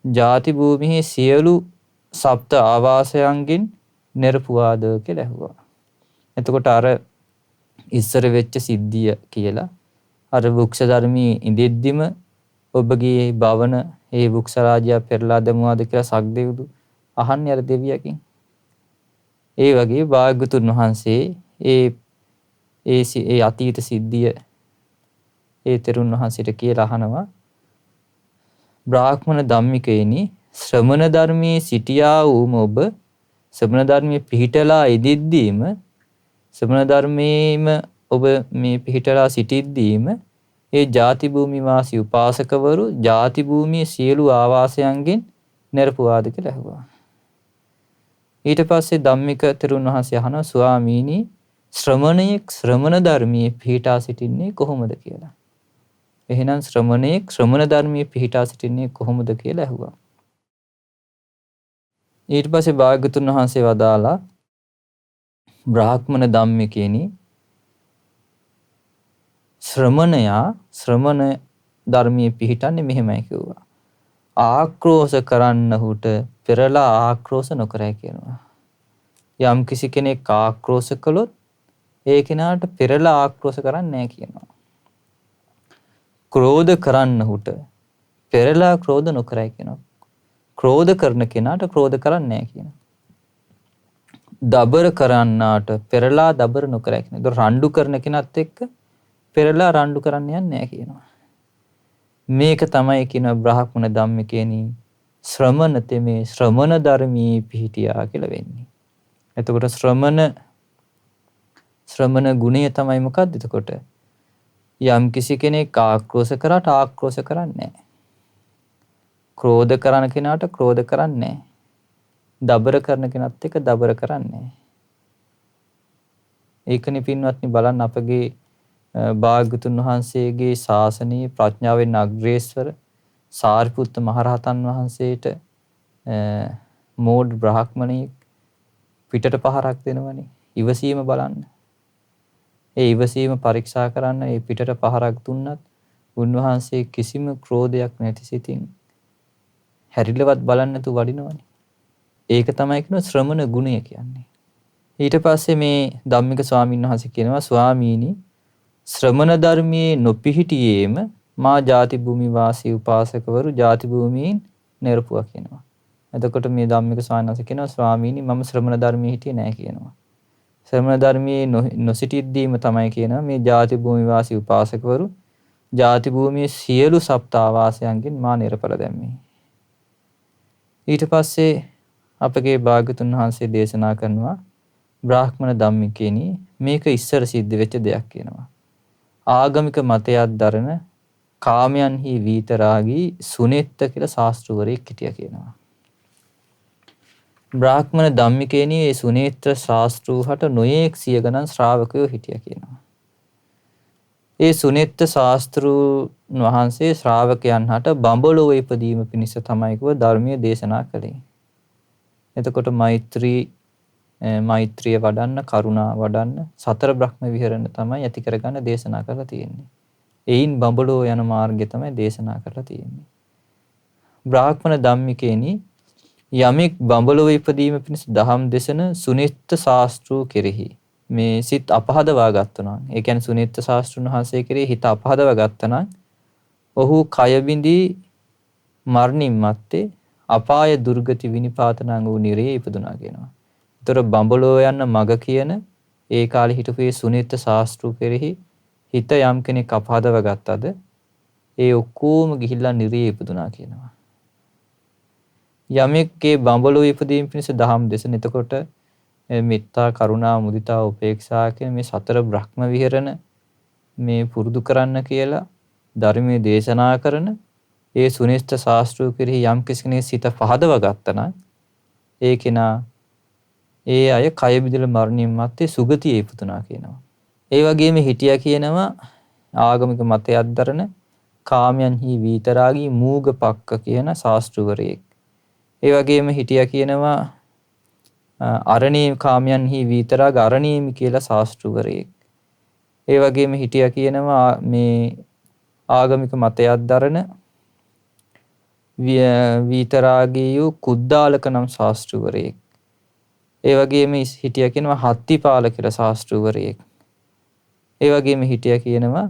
ජාති භූමියේ සියලු සප්ත ආවාසයන්ගෙන් නිර්පුවාද කියලා ඇහුවා. එතකොට අර ඉස්සර වෙච්ච සිද්ධිය කියලා අර වෘක්ෂ ධර්මී ඉඳෙද්දිම ඔබගේ භවන ඒ වෘක්ෂ රාජයා පෙරලා දමුවාද කියලා සක්දෙවිදු අහන්නේ අර දෙවියකින්. ඒ වගේ භාග්‍යතුන් වහන්සේ ඒ අතීත සිද්ධිය ඒ තෙරුන් වහන්සේට කියලා අහනවා, බ්‍රාහ්මණ ධම්මිකේනි ශ්‍රමණ ධර්මයේ සිටියා වූම ඔබ ශ්‍රමණ ධර්මයේ පිහිටලා ඉදිද්දීම ශ්‍රමණ ධර්මයේම ඔබ මේ පිහිටලා සිටිද්දීම ඒ ජාති භූමි වාසී උපාසකවරු ජාති භූමියේ සියලු ආවාසයන්ගෙන් නිර්පුවාද කියලා ඇහුවා. ඊට පස්සේ ධම්මික තෙරුන් වහන්සේ අහනවා, ස්වාමීනි ශ්‍රමණයෙක් ශ්‍රමණ ධර්මයේ පිහිටා සිටින්නේ කොහොමද කියලා. එහෙනම් ශ්‍රමණයෙක් ශ්‍රමණ ධර්මයේ පිහිටා සිටින්නේ කොහොමද කියලා ඇහුවා. ඊට පස්සේ භාග්‍යතුන් වහන්සේ වදාලා, බ්‍රාහ්මණ ධම්මිකේනි ශ්‍රමණයා ශ්‍රමණ ධර්මයේ පිහිටන්නේ මෙහෙමයි කිව්වා. ආක්‍රෝෂ කරන්නහුට පෙරලා ආක්‍රෝෂ නොකරයි කියනවා. යම් කිසි කෙනෙක් ආක්‍රෝෂ කළොත් ඒ කෙනාට පෙරලා ආක්‍රෝෂ කරන්නේ නැහැ කියනවා. ක්‍රෝධ කරන්නහුට පෙරලා ක්‍රෝධ නොකරයි කියනවා. ක්‍රෝධ කරන කෙනාට ක්‍රෝධ කරන්නේ නැහැ කියනවා. දබර කරන්නාට පෙරලා දබර නොකරයි කියනවා. ඒක රණ්ඩු කරන කෙනත් එක්ක පෙරලා රණ්ඩු කරන්න යන්නේ නැහැ කියනවා. මේක තමයි කියන බ්‍රාහ්මණ ධම්මිකේනි ශ්‍රමණ තෙමේ ශ්‍රමණ ධර්මී පිහිටියා කියලා වෙන්නේ. එතකොට ශ්‍රමණ ගුණය තමයි මොකක්ද? එතකොට යම් කිසි කෙනෙක් ආක්‍රෝෂ කරාට ආක්‍රෝෂ කරන්නේ නැහැ. ක්‍රෝධ කරන කෙනාට ක්‍රෝධ කරන්නේ නැහැ. දබර කරන කෙනත් එක්ක දබර කරන්නේ නැහැ. ඒකනේ පින්වත්නි බලන්න අපගේ භාග්‍යතුන් වහන්සේගේ ශාසනීය ප්‍රඥාවෙන් අග්‍රේස්වර සාරිපුත්ත මහරහතන් වහන්සේට මෝඩ් බ්‍රාහ්මණයෙක් පිටට පහරක් දෙනවනේ. ඉවසීම බලන්න. ඒ ඉවසීම පරීක්ෂා කරන්න ඒ පිටට පහරක් දුන්නත් උන්වහන්සේ කිසිම ක්‍රෝධයක් නැති සිතින් හැරිලවත් බලන්න නැතුව වඩිනවනේ. ඒක තමයි කියන ශ්‍රමණ ගුණය කියන්නේ. ඊට පස්සේ මේ ධම්මික ස්වාමීන් වහන්සේ කියනවා, ස්වාමීනි ශ්‍රමණ ධර්මයේ නොපිහිටියේම මා ජාති භූමි වාසී උපාසකවරු ජාති භූමියෙන් නිර්පුවා කියනවා. එතකොට මේ ධම්මික ස්වාමීන් වහන්සේ කියනවා, ස්වාමීනි මම ශ්‍රමණ ධර්මයේ හිටියේ නැහැ කියනවා. ශ්‍රමණ ධර්මයේ නොසිටිද්දීම තමයි කියනවා මේ ජාති භූමි වාසී උපාසකවරු ජාති භූමියේ සියලු සප්ත ආවාසයන්ගෙන් මා නිර්පල දැම්මේ. ඊට පස්සේ අපගේ භාග්‍යතුන් වහන්සේ දේශනා කරනවා, බ්‍රාහ්මණ ධම්මිකේනි මේක ඉස්සර සිද්ධ වෙච්ච දෙයක් කියනවා. ආගමික මතයක් දරන කාමයන්හි වීතරාගී සුනෙත්ත කියලා ශාස්ත්‍රවරයෙක් හිටියා කියනවා. බ්‍රාහ්මණ ධම්මිකේනි ඒ සුනේත්‍ර ශාස්ත්‍රූහට නොයේක් සිය ගණන් ශ්‍රාවකයෝ හිටියා කියනවා. ඒ සුනෙත්ත ශාස්ත්‍රූන් වහන්සේ ශ්‍රාවකයන් හට බඹලොව ඉපදීම පිණිස තමයි කව ධර්මයේ දේශනා කළේ. එතකොට මෛත්‍රිය වඩන්න, කරුණා වඩන්න, සතර බ්‍රහ්ම විහරණ තමයි ඇති කරගන්න දේශනා කරලා තියෙන්නේ. එයින් බඹලොව යන මාර්ගය තමයි දේශනා කරලා තියෙන්නේ. බ්‍රාහ්මණ ධම්මිකේනි යමෙක් බඹලොව ඉපදීම පිණිස දහම් දේශන සුනිත්ත ශාස්ත්‍රූ කෙරෙහි මේ සිත් අපහදවා ගත්තා නම්, ඒ කියන්නේ සුනිත්ත ශාස්ත්‍රුන් වහන්සේ කෙරෙහි හිත අපහදවා ගත්තා නම් ඔහු කය බිඳී මරණින් මත්තේ අපාය දුර්ගති විනිපාතනං වූ නිරේ ඉපදුනා කියනවා. ඒතර බඹලොව යන මග කියන ඒ කාලේ හිටපු ඒ සුනිත්ත ශාස්ත්‍රූ කෙරෙහි හිත යම් කෙනෙක් අපහදව ගත්තද ඒ ඔක්කොම ගිහිල්ලා නිරේ ඉපදුනා කියනවා. යමෙක්ගේ බඹලොව ඉපදීම පිණිස දහම් දේශන, එතකොට මෙත්තා, කරුණා, මුදිතා, උපේක්ෂා කියන මේ සතර බ්‍රහ්ම විහරණ මේ පුරුදු කරන්න කියලා ධර්මයේ දේශනා කරන ඒ සුනිත්ත ශාස්ත්‍රූ කෙරෙහි යම් කෙනෙක් සිත පහදව ගත්තා නම් ඒ කෙනා ඒ අය කය බිඳලා මරණින් මත්තේ සුගතියේ ඉපදුනා කියනවා. ඒ වගේම හිටියා කියනවා ආගමික මතයක් දරන කාමයන්හි වීතරාගී මූගපක්ක කියන ශාස්ත්‍රවරයෙක්. ඒ වගේම හිටියා කියනවා අරණී කාමයන්හි වීතරාග අරණීමි කියලා ශාස්ත්‍රවරයෙක්. ඒ වගේම හිටියා කියනවා මේ ආගමික මතයක් දරන විතරාගී වූ කුද්දාලක නම් ශාස්ත්‍රවරයෙක්. ඒ වගේම හිටියා කියනවා හත්තිපාල කියලා ශාස්ත්‍රවරයෙක්. ඒ වගේම හිටියා කියනවා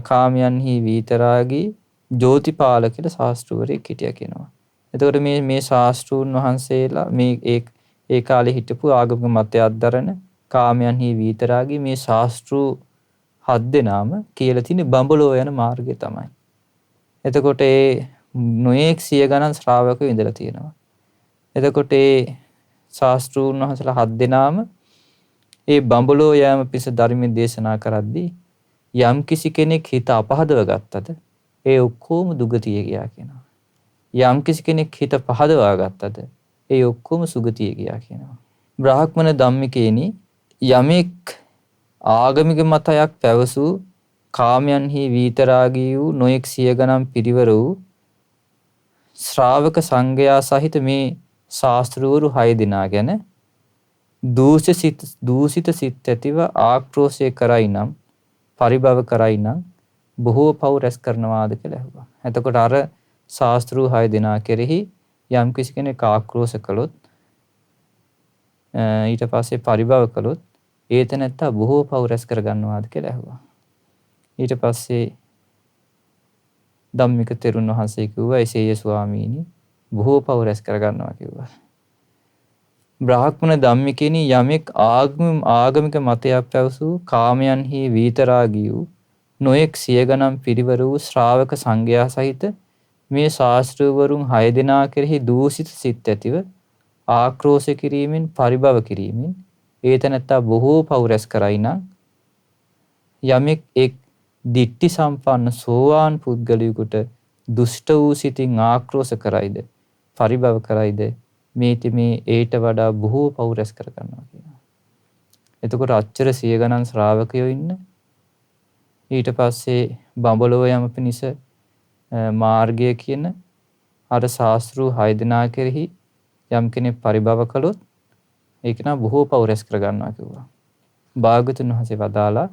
කාමයන්හි විතරාගී ජෝතිපාල කියලා ශාස්ත්‍රවරයෙක් හිටියා කියනවා. එතකොට මේ ශාස්ත්‍රූන් වහන්සේලා මේ ඒ කාලේ හිටපු ආගමික මතයක් දරන කාමයන්හි විතරාගී මේ ශාස්ත්‍රූ 7 දෙනාම කියලා තියෙන බඹලෝ යන මාර්ගය තමයි. එතකොට ඒ නොඑක් සිය ගණන් ශ්‍රාවකයෝ ඉඳලා තියෙනවා. එතකොට ඒ ශාස්ත්‍රූන් වහන්සේලා 7 දෙනාම ඒ බඹලෝ යෑම පිස ධර්මයේ දේශනා කරද්දී යම් කිසි කෙනෙක් හිත අපහදව ගත්තද ඒ ඔක්කොම දුගතිය ගියා කියනවා. යම් කිසි කෙනෙක් හිත පහදවා ගත්තද ඒ ඔක්කොම සුගතිය ගියා කියනවා. බ්‍රාහ්මණ ධම්මිකේනි යමෙක් ආගමික මතයක් පැවසූ කාමයන්හි විතරාගී වූ නොඑක් සිය ගණන් පිරිවර වූ ශ්‍රාවක සංඝයා සහිත මේ ශාස්ත්‍රවරු 6 දෙනා ගැන දූෂිත සිත් ඇතිව ආක්‍රෝශය කරයි නම් පරිභව කරයි නම් බොහෝ පව් රැස් කරනවාද කියලා ඇහුවා. එතකොට අර ශාස්ත්‍රූ 6 දෙනා කෙරෙහි යම් කිසි කෙනෙක් ආක්‍රෝශ කළොත් ඊට පස්සේ පරිභව කළොත් ඒ තැනත්තා බොහෝ පව් රැස් කර ගන්නවාද කියලා ඇහුවා. ඊට පස්සේ ධම්මික තෙරුන් වහන්සේ කිව්වා එසේය ස්වාමීනි බොහෝ පව් රැස් කර ගන්නවා කිව්වා. බ්‍රාහ්මණ ධම්මිකේනි යමෙක් ආගමික මතයක් පැවසූ කාමයන්හි විතරාගී වූ නොඑක් සිය ගණන් පිරිවර වූ ශ්‍රාවක සංඝයා සහිත මේ ශාස්ත්‍රවරුන් 6 දෙනා කෙරෙහි දූෂිත සිත් ඇතිව ආක්‍රෝශ කිරීමෙන් පරිභව කිරීමෙන් ඒ තැනැත්තා බොහෝ පව් රැස් කරයි නම් යමෙක් එක් දිට්ඨි සම්පන්න සෝවාන් පුද්ගලයෙකුට දුෂ්ට වූ සිතින් ආක්‍රෝශ කරයිද පරිභව කරයිද මේ ඒට වඩා බොහෝ පව් රැස් කර ගන්නවා කියනවා. එතකොට අච්චර සිය ගණන් ශ්‍රාවකයෝ ඉන්න ඊට පස්සේ බඹලෝ යම පිණිස මාර්ගය කියන අර ශාස්ත්‍රූ 6 දෙනා කෙරෙහි යම් කෙනෙක් පරිභව කළොත් ඒක නා බොහෝ පව් රැස් කර ගන්නවා කිව්වා. භාග්‍යවතුන් වහන්සේ වදාලා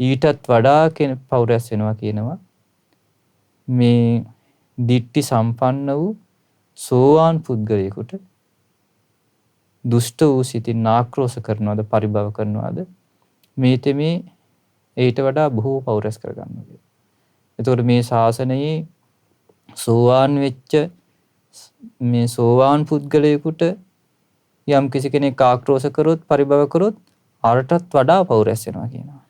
ඊටත් වඩා කෙනෙක් පව් රැස් වෙනවා කියනවා මේ දිට්ඨි සම්පන්න වූ සෝවාන් පුද්ගලයෙකුට දුෂ්ට වූ සිතින් ආක්‍රෝශ කරනවාද පරිභව කරනවාද මේ ඊට වඩා බොහෝ පව් රැස් කර ගන්නවා කියනවා. එතකොට මේ ශාසනයේ සෝවාන් වෙච්ච මේ සෝවාන් පුද්ගලයෙකුට යම් කිසි කෙනෙක් ආක්‍රෝශ කරොත් පරිභව කරොත් අරටත් වඩා පව් රැස් වෙනවා කියනවා.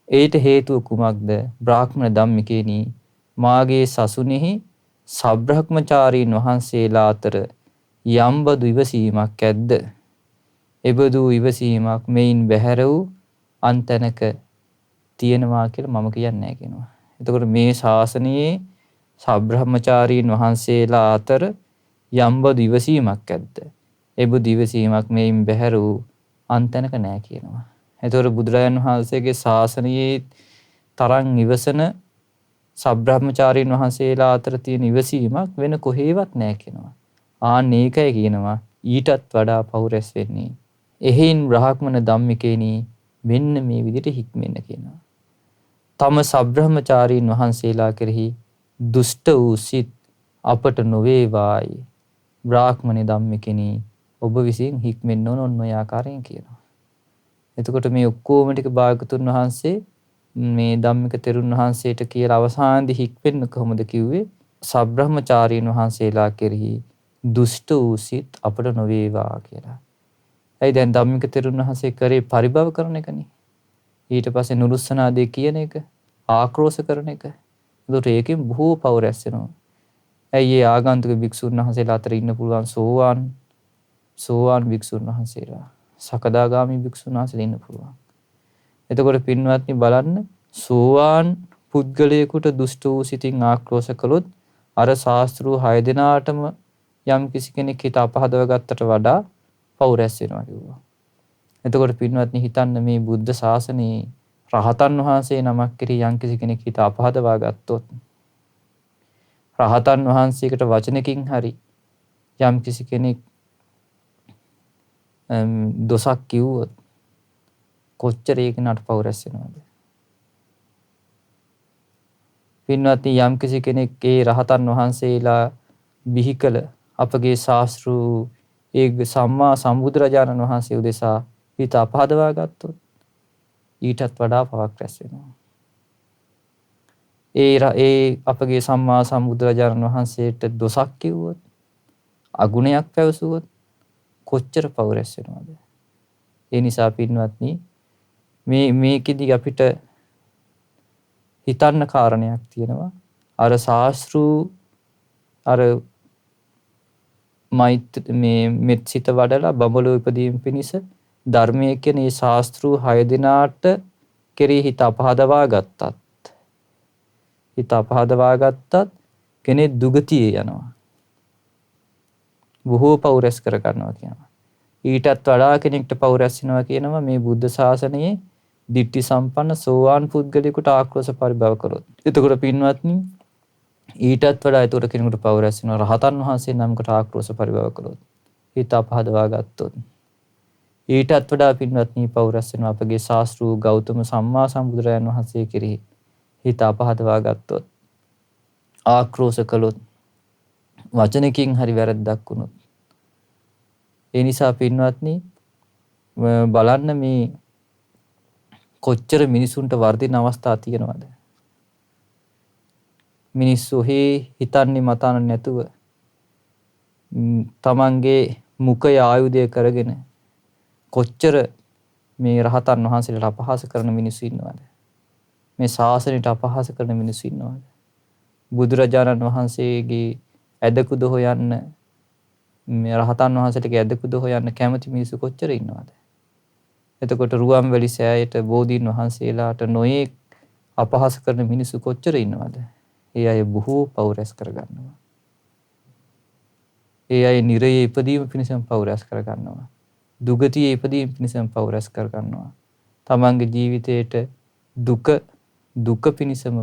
ඒට හේතුව කුමක්ද? බ්‍රාහ්මණ ධම්මිකේනි මාගේ සසුනේහි සබ්‍රහ්මචාරීන් වහන්සේලා අතර යම්බදු ඉවසීමක් ඇද්ද? එබඳු ඉවසීමක් මෙයින් බැහැර වූ අන්තනක තියෙනවා කියලා මම කියන්නේ නැහැ කියනවා. එතකොට මේ ශාසනයේ සබ්‍රහ්මචාරීන් වහන්සේලා අතර යම්බදු ඉවසීමක් ඇද්ද? එබඳු ඉවසීමක් මෙයින් බැහැර වූ අන්තනක නැහැ කියනවා. එතකොට බුදුරජාණන් වහන්සේගේ ශාසනයේ තරම් ඉවසන සබ්‍රහ්මචාරීන් වහන්සේලා අතර තියෙන ඉවසීමක් වෙන කොහේවත් නැහැ කියනවා. ආන්න ඒකයි කියනවා ඊටත් වඩා පව් රැස් වෙන්නේ. එහෙයින් බ්‍රාහ්මණ ධම්මිකේනි මෙන්න මේ විදිහට හික්මෙන්න කියනවා. තම සබ්‍රහ්මචාරීන් වහන්සේලා කෙරෙහි දුෂ්ට වූ සිත් අපට නොවේවායි. බ්‍රාහ්මණ ධම්මිකේනි ඔබ විසින් හික්මෙන්න ඕන ඔය ආකාරයෙන් කියනවා. එතකොට මේ ඔක්කොම ටික භාගතුන් වහන්සේ මේ ධම්මික තෙරුන් වහන්සේට කියලා අවසානයේදී හික්මෙන්න කොහොමද කිව්වේ? සබ්‍රහ්මචාරීන් වහන්සේලා කෙරෙහි දුෂ්ට වූ සිත් අපට නොවේවා කියලා. ඇයි දැන් ධම්මික තෙරුන් වහන්සේ කරේ පරිභව කරන එකනේ. ඊට පස්සේ නුරුස්සනාදී කියන එක, ආක්‍රෝශ කරන එක. ඒකට ඒකෙන් බොහෝ පව් රැස් වෙනවා. ඇයි ඒ ආගන්තුක භික්ෂුන් වහන්සේලා අතර ඉන්න පුළුවන් සෝවාන් භික්ෂුන් වහන්සේලා, සකදාගාමි භික්ෂුන් වහන්සේලා ඉන්න පුළුවන්. එතකොට පින්වත්නි බලන්න සෝවාන් පුද්ගලයෙකුට දුෂ්ට වූ සිතින් ආක්‍රෝශ කළොත් අර ශාස්ත්‍රූ 6 දෙනාටම යම් කිසි කෙනෙක් හිත අපහදව ගත්තට වඩා පව් රැස් වෙනවා කිව්වා. එතකොට පින්වත්නි හිතන්න මේ බුද්ධ ශාසනයේ රහතන් වහන්සේ නමක් කෙරෙහි යම් කිසි කෙනෙක් හිත අපහදවා ගත්තොත් රහතන් වහන්සේකට වචනකින් හරි යම් කිසි කෙනෙක් දොසක් කිව්වොත් කොච්චර ඒක නට පව් රැස් වෙනවද? පින්වත්නි යම් කිසි කෙනෙක් ඒ රහතන් වහන්සේලා බිහි කළ අපගේ ශාස්ත්‍රු ඒ සම්මා සම්බුදුරජාණන් වහන්සේ උදෙසා හිත අපහදවා ගත්තොත් ඊටත් වඩා පවක් රැස් වෙනවා. ඒ අපගේ සම්මා සම්බුදුරජාණන් වහන්සේට දොසක් කිව්වොත්, අගුණයක් පැවසුවොත් කොච්චර පව රැස් වෙනවද? ඒ නිසා පින්වත්නි මේකෙදි අපිට හිතන්න කාරණයක් තියෙනවා. අර ශාස්ත්‍රු අර මෙත් සිත වඩලා බඹලෝ ඉපදීම පිණිස ධර්මයේ කියන මේ ශාස්ත්‍රු 6 දිනාට කෙරෙහි හිත අපහදවා ගත්තත් කෙනෙක් දුගතියේ යනවා. බොහෝ පව් රැස් කර ගන්නවා කියනවා. ඊටත් වඩා කෙනෙක්ට පව් රැස් වෙනවා කියනවා මේ බුද්ධ ශාසනයේ දිට්ඨි සම්පන්න සෝවාන් පුද්ගලයෙකුට ආක්‍රෝෂ පරිභව කළොත්. එතකොට පින්වත්නි ඊටත් වඩා ඒතර කෙනෙකුට පව් රැස් වෙනවා රහතන් වහන්සේ නමකට ආක්‍රෝෂ පරිභව කළොත්. හිත අපහදවා ගත්තොත්. ඊටත් වඩා පින්වත්නි පව් රැස් වෙනවා අපගේ ශාස්ත්‍රු ගෞතම සම්මා සම්බුදුරජාණන් වහන්සේ කෙරෙහි හිත අපහදවා ගත්තොත්. ආක්‍රෝෂ කළොත්. වචනකින් හරි වැරද්දක් වුණොත්. ඒ නිසා පින්වත්නි බලන්න මේ කොච්චර මිනිසුන්ට වර්ධින අවස්ථා තියෙනවද? මිනිස්සු හිතන්නේ මතන්න නැතුව තමන්ගේ මුඛය ආයුධය කරගෙන කොච්චර මේ රහතන් වහන්සේලාට අපහාස කරන මිනිස්සු ඉන්නවද? මේ ශාසනයට අපහාස කරන මිනිස්සු ඉන්නවද? බුදුරජාණන් වහන්සේගේ ඇදකුද හොයන්න මේ රහතන් වහන්සේටගේ ඇදකුද හොයන්න කැමති මිනිස්සු කොච්චර ඉන්නවද? එතකොට රුවන්වැලි සෑයට බෝධීන් වහන්සේලාට නොයෙක් අපහාස කරන මිනිස්සු කොච්චර ඉන්නවද? ඒ අය බොහෝ පව් රැස් කර ගන්නවා. ඒ අය නිරයේ ඉපදීම පිණිසම පව් රැස් කර ගන්නවා. දුගතියේ ඉපදීම පිණිසම පව් රැස් කර ගන්නවා. තමන්ගේ ජීවිතේට දුක පිණිසම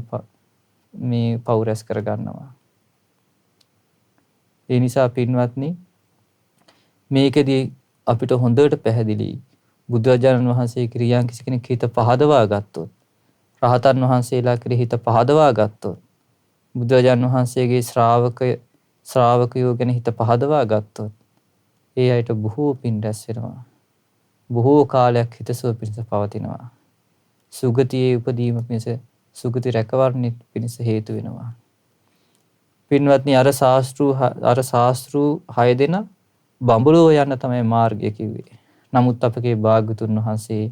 මේ පව් රැස් කර ගන්නවා. ඒ නිසා පින්වත්නි මේකෙදී අපිට හොඳට පැහැදිලි බුදුරජාණන් වහන්සේ කිරියන් කිසි කෙනෙක් හිත පහදවා ගත්තොත්, රහතන් වහන්සේලා කෙරෙහි හිත පහදවා ගත්තොත්, බුදුරජාණන් වහන්සේගේ ශ්‍රාවකයෝ ගැන හිත පහදවා ගත්තොත් ඒ අයට බොහෝ පින් රැස් වෙනවා. බොහෝ කාලයක් හිතසුව පිණිස පවතිනවා. සුගතියේ උපදීම පිණිස සුගති රැකවරණය පිණිස හේතු වෙනවා. පින්වත්නි අර ශාස්ත්‍රු 6 දෙනා බඹලෝ යන්න තමයි මාර්ගය කිව්වේ. නමුත් අපගේ භාග්‍යතුන් වහන්සේ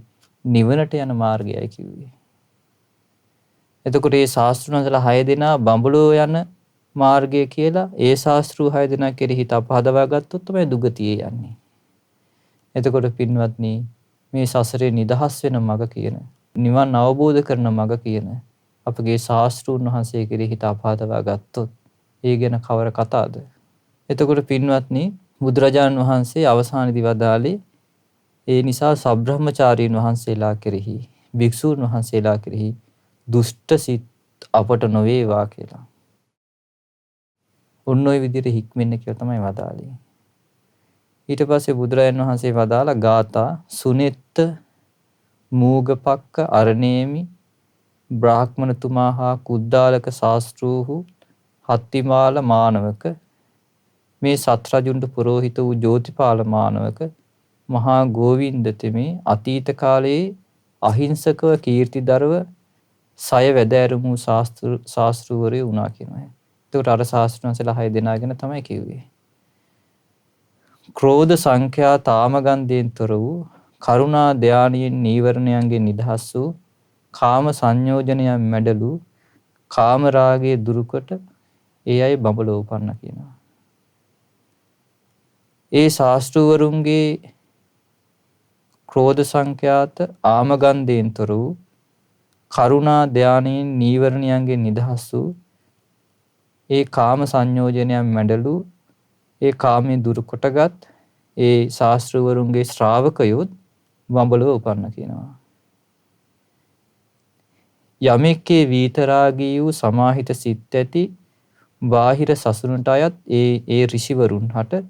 නිවනට යන මාර්ගයයි කිව්වේ. එතකොට මේ ශාස්ත්‍රුණන්සලා 6 දෙනා බඹලෝ යන මාර්ගය කියලා ඒ ශාස්ත්‍රු 6 දෙනා කෙරෙහි හිත අපහදවා ගත්තොත් තමයි දුගතියේ යන්නේ. එතකොට පින්වත්නි මේ සසරේ නිදහස් වෙන මඟ කියන, නිවන් අවබෝධ කරන මඟ කියන අපගේ ශාස්ත්‍රුන් වහන්සේ කෙරෙහි හිත අපහදවා ගත්තොත් ඒ ගැන කවර කතාවද? එතකොට පින්වත්නි බුදුරජාණන් වහන්සේ අවසානයේදී වදාළේ ඒ නිසා සබ්‍රහ්මචාරීන් වහන්සේලා කෙරෙහි, භික්ෂූන් වහන්සේලා කෙරෙහි දුෂ්ට සිත් අපට නොවේවා කියලා. ඔන්න ඔය විදිහට හික්මෙන්න කියලා තමයි වදාළේ. ඊට පස්සේ බුදුරජාණන් වහන්සේ වදාලා ගාථා සුනෙත්ත මූගපක්ක අරණේමි බ්‍රාහ්මණතුමා හා කුද්දාලක ශාස්ත්‍රූහු හත්තිමාල මානවක මේ සත්රජුන්ට පුරෝහිත වූ ජෝතිපාල මානවක මහා ගෝවින්ද තෙමේ අතීත කාලයේ අහිංසකව කීර්තිදරව සය වැදෑරුමු ශාස්ත්‍රූවරයෝ වුණා කියනවා. ඒකට අර ශාස්ත්‍රවංශලා 6 දෙනා ගැන තමයි කිව්වේ. ක්‍රෝධ සංඛ්‍යා තාමගන්ධයෙන් තොර වූ කරුණා ධානයෙන් නීවරණයන්ගෙන් නිදහස් වූ කාම සංයෝජනයන් මැඩලු කාම රාගයේ දුරුකොට ඒ අය බඹලෝ උපන්න කියනවා. ඒ ශාස්ත්‍රවරුන්ගේ ක්‍රෝධ සංඛ්‍යාත ආමගන්ධයෙන් තොර වූ කරුණා ධානයෙන් නීවරණයන්ගෙන් නිදහස් වූ ඒ කාම සංයෝජනයන් මැඩලු ඒ කාමයේ දුරු කොටගත් ඒ ශාස්ත්‍රවරුන්ගේ ශ්‍රාවකයොත් බඹලව උපන්න කියනවා. යමෙක්ගේ විතරාගී වූ සමාහිත සිත් ඇති බාහිර සසුනට අයත් ඒ ඍෂිවරුන් හට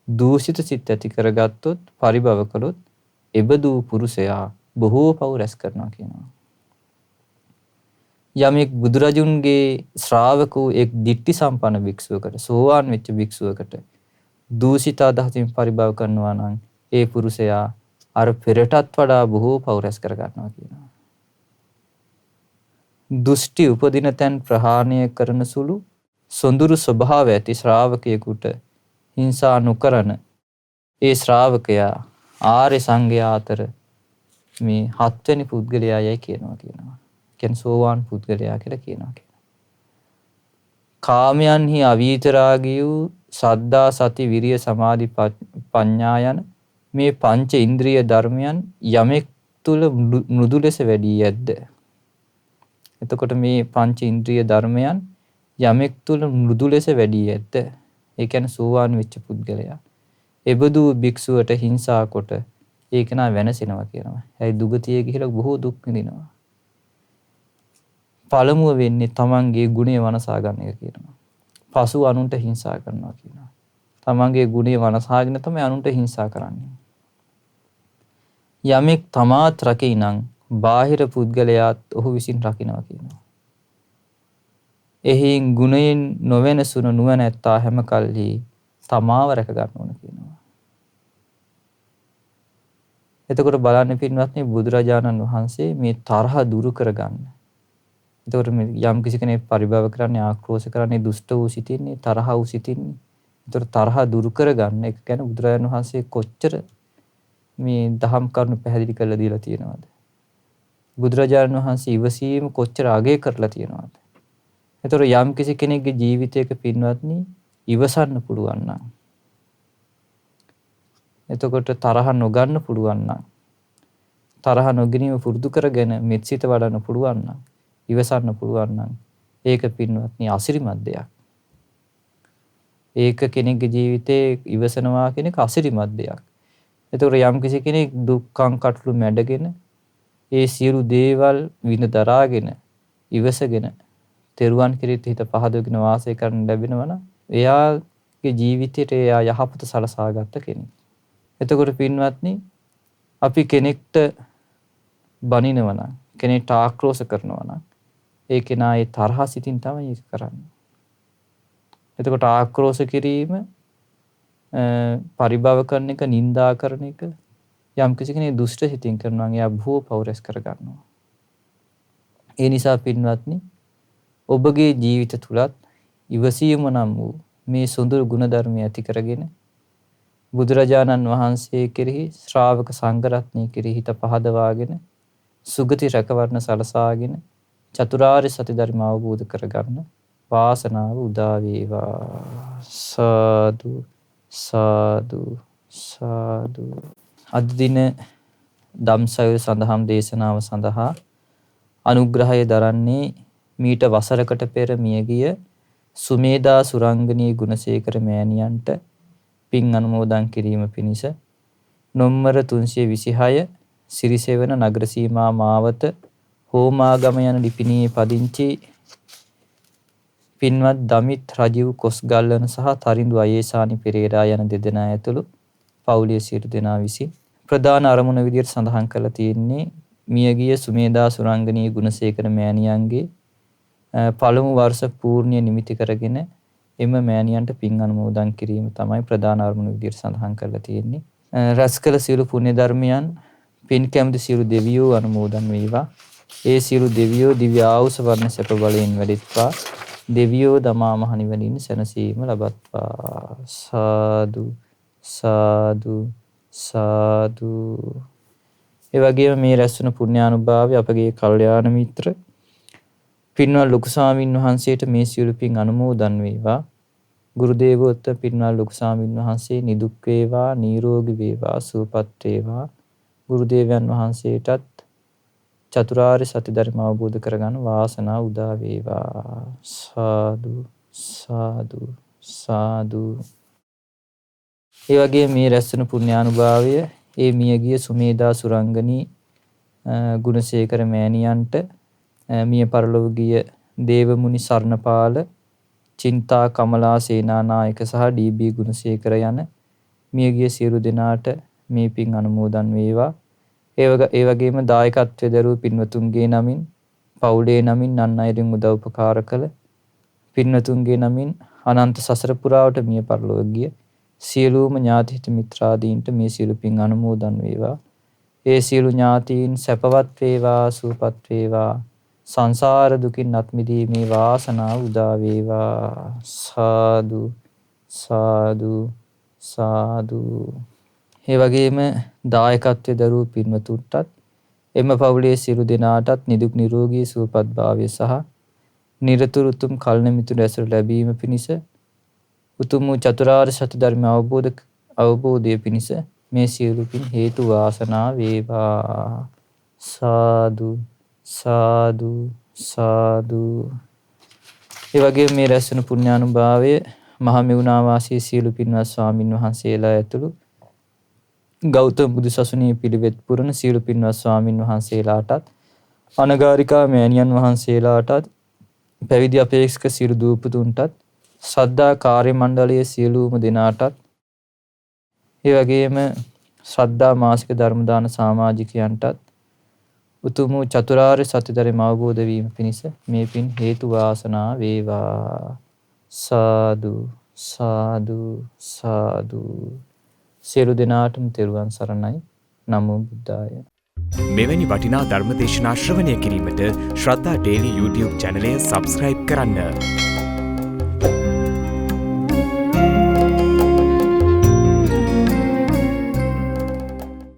දූෂිත සිත් ඇති කරගත්තොත් පරිභව කළොත් එබඳු පුරුෂයා බොහෝ පව් රැස් කරනවා කියනවා. යමෙක් බුදුරජුන්ගේ ශ්‍රාවකෝ එක් දිට්ඨි සම්පන්න භික්ෂුවකට සෝවාන් වෙච්ච භික්ෂුවකට දූෂිත අදහසින් පරිභව කරනවා නම් ඒ පුරුෂයා අර පෙරටත් වඩා බොහෝ පව් රැස් කර ගන්නවා කියනවා. දුෂ්ටි උපදින තැන් ප්‍රහාණය කරන සුළු සොඳුරු ස්වභාව ඇති ශ්‍රාවකයෙකුට හිංසා නොකරන ඒ ශ්‍රාවකයා ආර්ය සංඝයා අතර මේ 7 වෙනි පුද්ගලයා යයි කියනවා. කියන්නේ සෝවාන් පුද්ගලයා කියලා කියනවා. කාමයන්හි අවීතරාගී වූ සද්ධා සති විරිය සමාධි ප්‍රඥා යන මේ පංච ඉන්ද්‍රිය ධර්මයන් යමෙක් තුල මෘදු ලෙස වැඩි යද්ද. එතකොට මේ පංච ඉන්ද්‍රිය ධර්මයන් යමෙක් තුල මෘදු ලෙස වැඩි යද්ද. ඒ කියන්නේ සෝවාන් වෙච්ච පුද්ගලයා. එබඳු භික්ෂුවට හිංසා කොට ඒක නා වෙනසෙනවා කියනවා. ඇයි දුගතිය ගිහිලා බොහෝ දුක් විඳිනවා. පළමුව වෙන්නේ තමන්ගේ ගුණය වනසා ගන්න එක කියනවා. පසු අනුන්ට හිංසා කරනවා කියනවා. තමන්ගේ ගුණය වනසාගෙන තමයි අනුන්ට හිංසා කරන්නේ. යමෙක් තමාත් රකියි නම් බාහිර පුද්ගලයාත් ඔහු විසින් රකින්නවා කියනවා. එහින් ගුණයෙන් නොවෙනසුණු නුවණැත්තා හැම කල්හි තමාව රැක ගන්න ඕන කියනවා. එතකොට බලන්න පින්වත්නි බුදුරජාණන් වහන්සේ මේ තරහ දුරු කරගන්න. එතකොට යම් කිසි කෙනෙක් පරිභව කරන්නේ ආක්‍රෝෂ කරන්නේ දුෂ්ට වූ සිතින්නේ තරහ වූ සිතින්නේ. එතකොට තරහ දුරු කරගන්න එක ගැන බුදුරජාණන් වහන්සේ කොච්චර මේ දහම් කරුණු පැහැදිලි කරලා දීලා තියෙනවද? බුදුරජාණන් වහන්සේ ඉවසීම කොච්චර අගය කරලා තියෙනවද? එතකොට යම් කිසි කෙනෙක්ගේ ජීවිතයක පින්වත්නි ඉවසන්න පුළුවන් නම් එතකොට තරහ නොගන්න පුළුවන් නම් තරහ නොගැනීම පුරුදු කරගෙන මෙත්සිත වඩන්න පුළුවන් නම් ඉවසන්න පුළුවන් නම් ඒක පින්වත්නි අසිරිමත් දෙයක්. ඒක කෙනෙක්ගේ ජීවිතේ ඉවසනවා කියන එක අසිරිමත් දෙයක්. එතකොට යම් කිසි කෙනෙක් දුක්ඛං කටළු මැඩගෙන ඒ සියලු දේවල් විඳ දරාගෙන ඉවසගෙන තෙරුවන් කෙරෙහි හිත පහදවගෙන වාසය කරන්න ලැබෙනවා නම් එයාගේ ජීවිතයට එයා යහපත සලසා ගත්ත කෙනෙක්. එතකොට පින්වත්නි අපි කෙනෙක්ට බනිනවා නම් කෙනෙක්ට ආක්‍රෝෂ කරනවා නම් ඒ කෙනා ඒ තරහ සිතින් තමයි ඒක කරන්නේ. එතකොට ආක්‍රෝෂ කිරීම පරිභව කරන එක නිඳා කරන එක යම් කිසි කෙනෙක් දුෂ්ට සිතින් කරනවා නම් එයා බොහෝ පව් රැස් කර ගන්නවා. ඒ නිසා පින්වත්නි ඔබගේ ජීවිත තුලත් ඉවසීම නම් වූ මේ සොඳුරු ගුණ ධර්මය ඇති කරගෙන බුදුරජාණන් වහන්සේ කෙරෙහි ශ්‍රාවක සංඝ රත්නය කෙරෙහි හිත පහදවාගෙන සුගති රැකවරණ සලසාගෙන චතුරාර්ය සත්‍ය ධර්ම අවබෝධ කරගන්න වාසනාව උදා වේවා. සාදු සාදු සාදු. අද දින ධම්සයුර සඳහම් දේශනාව සඳහා අනුග්‍රහය දරන්නේ මීට වසරකට පෙර මියගිය සුමේදා සුරංගනී ගුණසේකර මෑණියන්ට පින් අනුමෝදන් කිරීම පිණිස නොම්බර 326 සිරිසෙවන නගර සීමා මාවත හෝමාගම යන ලිපිණියේ පදිංචි පින්වත් දමිත් රජීව් කොස්ගල්ලන සහ තරිඳු අයේසානි පෙරේරා යන දෙදෙනා ඇතුළු පවුලේ සියලු දෙනා විසින් ප්‍රධාන අරමුණ විදියට සඳහන් කරලා තියෙන්නේ මියගිය සුමේදා සුරංගනී ගුණසේකර මෑණියන්ගේ පළමු වර්ෂ පූර්ණිය නිමිති කරගෙන එම මෑණියන්ට පින් අනුමෝදන් කිරීම තමයි ප්‍රධාන අරමුණ විදියට සඳහන් කරලා තියෙන්නේ. රැස් කළ සියලු පුණ්‍ය ධර්මයන් පින් කැමති සියලු දෙවියෝ අනුමෝදන් වේවා. ඒ සියලු දෙවියෝ දිව්‍ය ආයුෂ වර්ණ සැප බලයෙන් වැඩිත්වා. දෙවියෝ දමා මහ නිවනින් සැනසීම ලබත්වා. සාදු සාදු සාදු. ඒ වගේම මේ රැස්වන පුණ්‍යානුභාවය අපගේ කල්යාණ මිත්‍ර පින්වත් ලොකු ස්වාමීන් වහන්සේට මේ සියලු පින් අනුමෝදන් වේවා. ගුරු දේවෝත්තම පින්වත් ලොකු ස්වාමීන් වහන්සේ නිදුක් වේවා, නිරෝගී වේවා, සුවපත් වේවා. ගුරු දේවයන් වහන්සේටත් චතුරාර්ය සත්‍ය ධර්ම අවබෝධ කරගන්න වාසනාව උදා වේවා. සාදු සාදු සාදු. ඒ වගේ මේ රැස්වන පුණ්‍යානුභාවය ඒ මියගිය සුමේදා සුරංගනී ගුණසේකර මෑණියන්ට මිය පරලොව ගිය දේවමුනි සර්ණපාල, චින්තා කමලා සේනානායක සහ ඩී.බී. ගුණසේකර යන මියගිය සියලු දෙනාට මේ පින් අනුමෝදන් වේවා. ඒ වගේම දායකත්වයේ දරූ පින්වතුන්ගේ නමින් පවුලේ නමින් අන් අයරින් උදව් උපකාර කළ පින්වතුන්ගේ නමින් අනන්ත සසර පුරාවට මිය පරලොව ගිය සියලුම ඥාති හිත මිත්‍රාදීන්ට මේ සියලු පින් අනුමෝදන් වේවා. ඒ සියලු ඥාතීන් සැපවත් වේවා, සුවපත් වේවා. සංසාර දුකින් අත් මිදීමේ වාසනාව උදා වේවා. සාදු සාදු සාදු. ඒ වගේම දායකත්වයේ දරූ පින්වතුන්ටත් එම පවුලේ සියලු දෙනාටත් නිදුක් නිරෝගී සුවපත් භාවය සහ නිරතුරු උතුම් කල්න මිතුරු ඇසුර ලැබීම පිණිස උතුම් වූ චතුරාර්ය සත්‍ය ධර්ම අවබෝධය පිණිස මේ සියලු පින් හේතු වාසනා වේවා. සාදු සාදු සාදු. ඒ වගේම මේ රැස්වන පුණ්‍යානුභාවය මහමෙවුනා වාසී සියලු පින්වත් ස්වාමින් වහන්සේලා ඇතුළු ගෞතම බුදුසසුනේ පිළිවෙත් පුරන සියලු පින්වත් ස්වාමින් වහන්සේලාටත් අනගාരികා මෑණියන් වහන්සේලාටත් පැවිදි අපේක්ෂක සියලු දූපතුන්ටත් ශ්‍රද්ධා කාර්ය මණ්ඩලයේ සියලුම දෙනාටත් ඒ වගේම ශ්‍රද්ධා මාසික ධර්ම දාන සමාජිකයන්ටත් උතුම් වූ චතුරාර්ය සත්‍ය ධර්ම අවබෝධ වීම පිණිස මේ පින් හේතු වාසනා වේවා. සාදු සාදු සාදු. සියලු දෙනාටම තෙරුවන් සරණයි. නමෝ බුද්ධාය. මෙවැනි වටිනා ධර්ම දේශනා ශ්‍රවණය කිරීමට ශ්‍රද්ධා ඩේලි YouTube චැනලය සබ්ස්ක්‍රයිබ් කරන්න.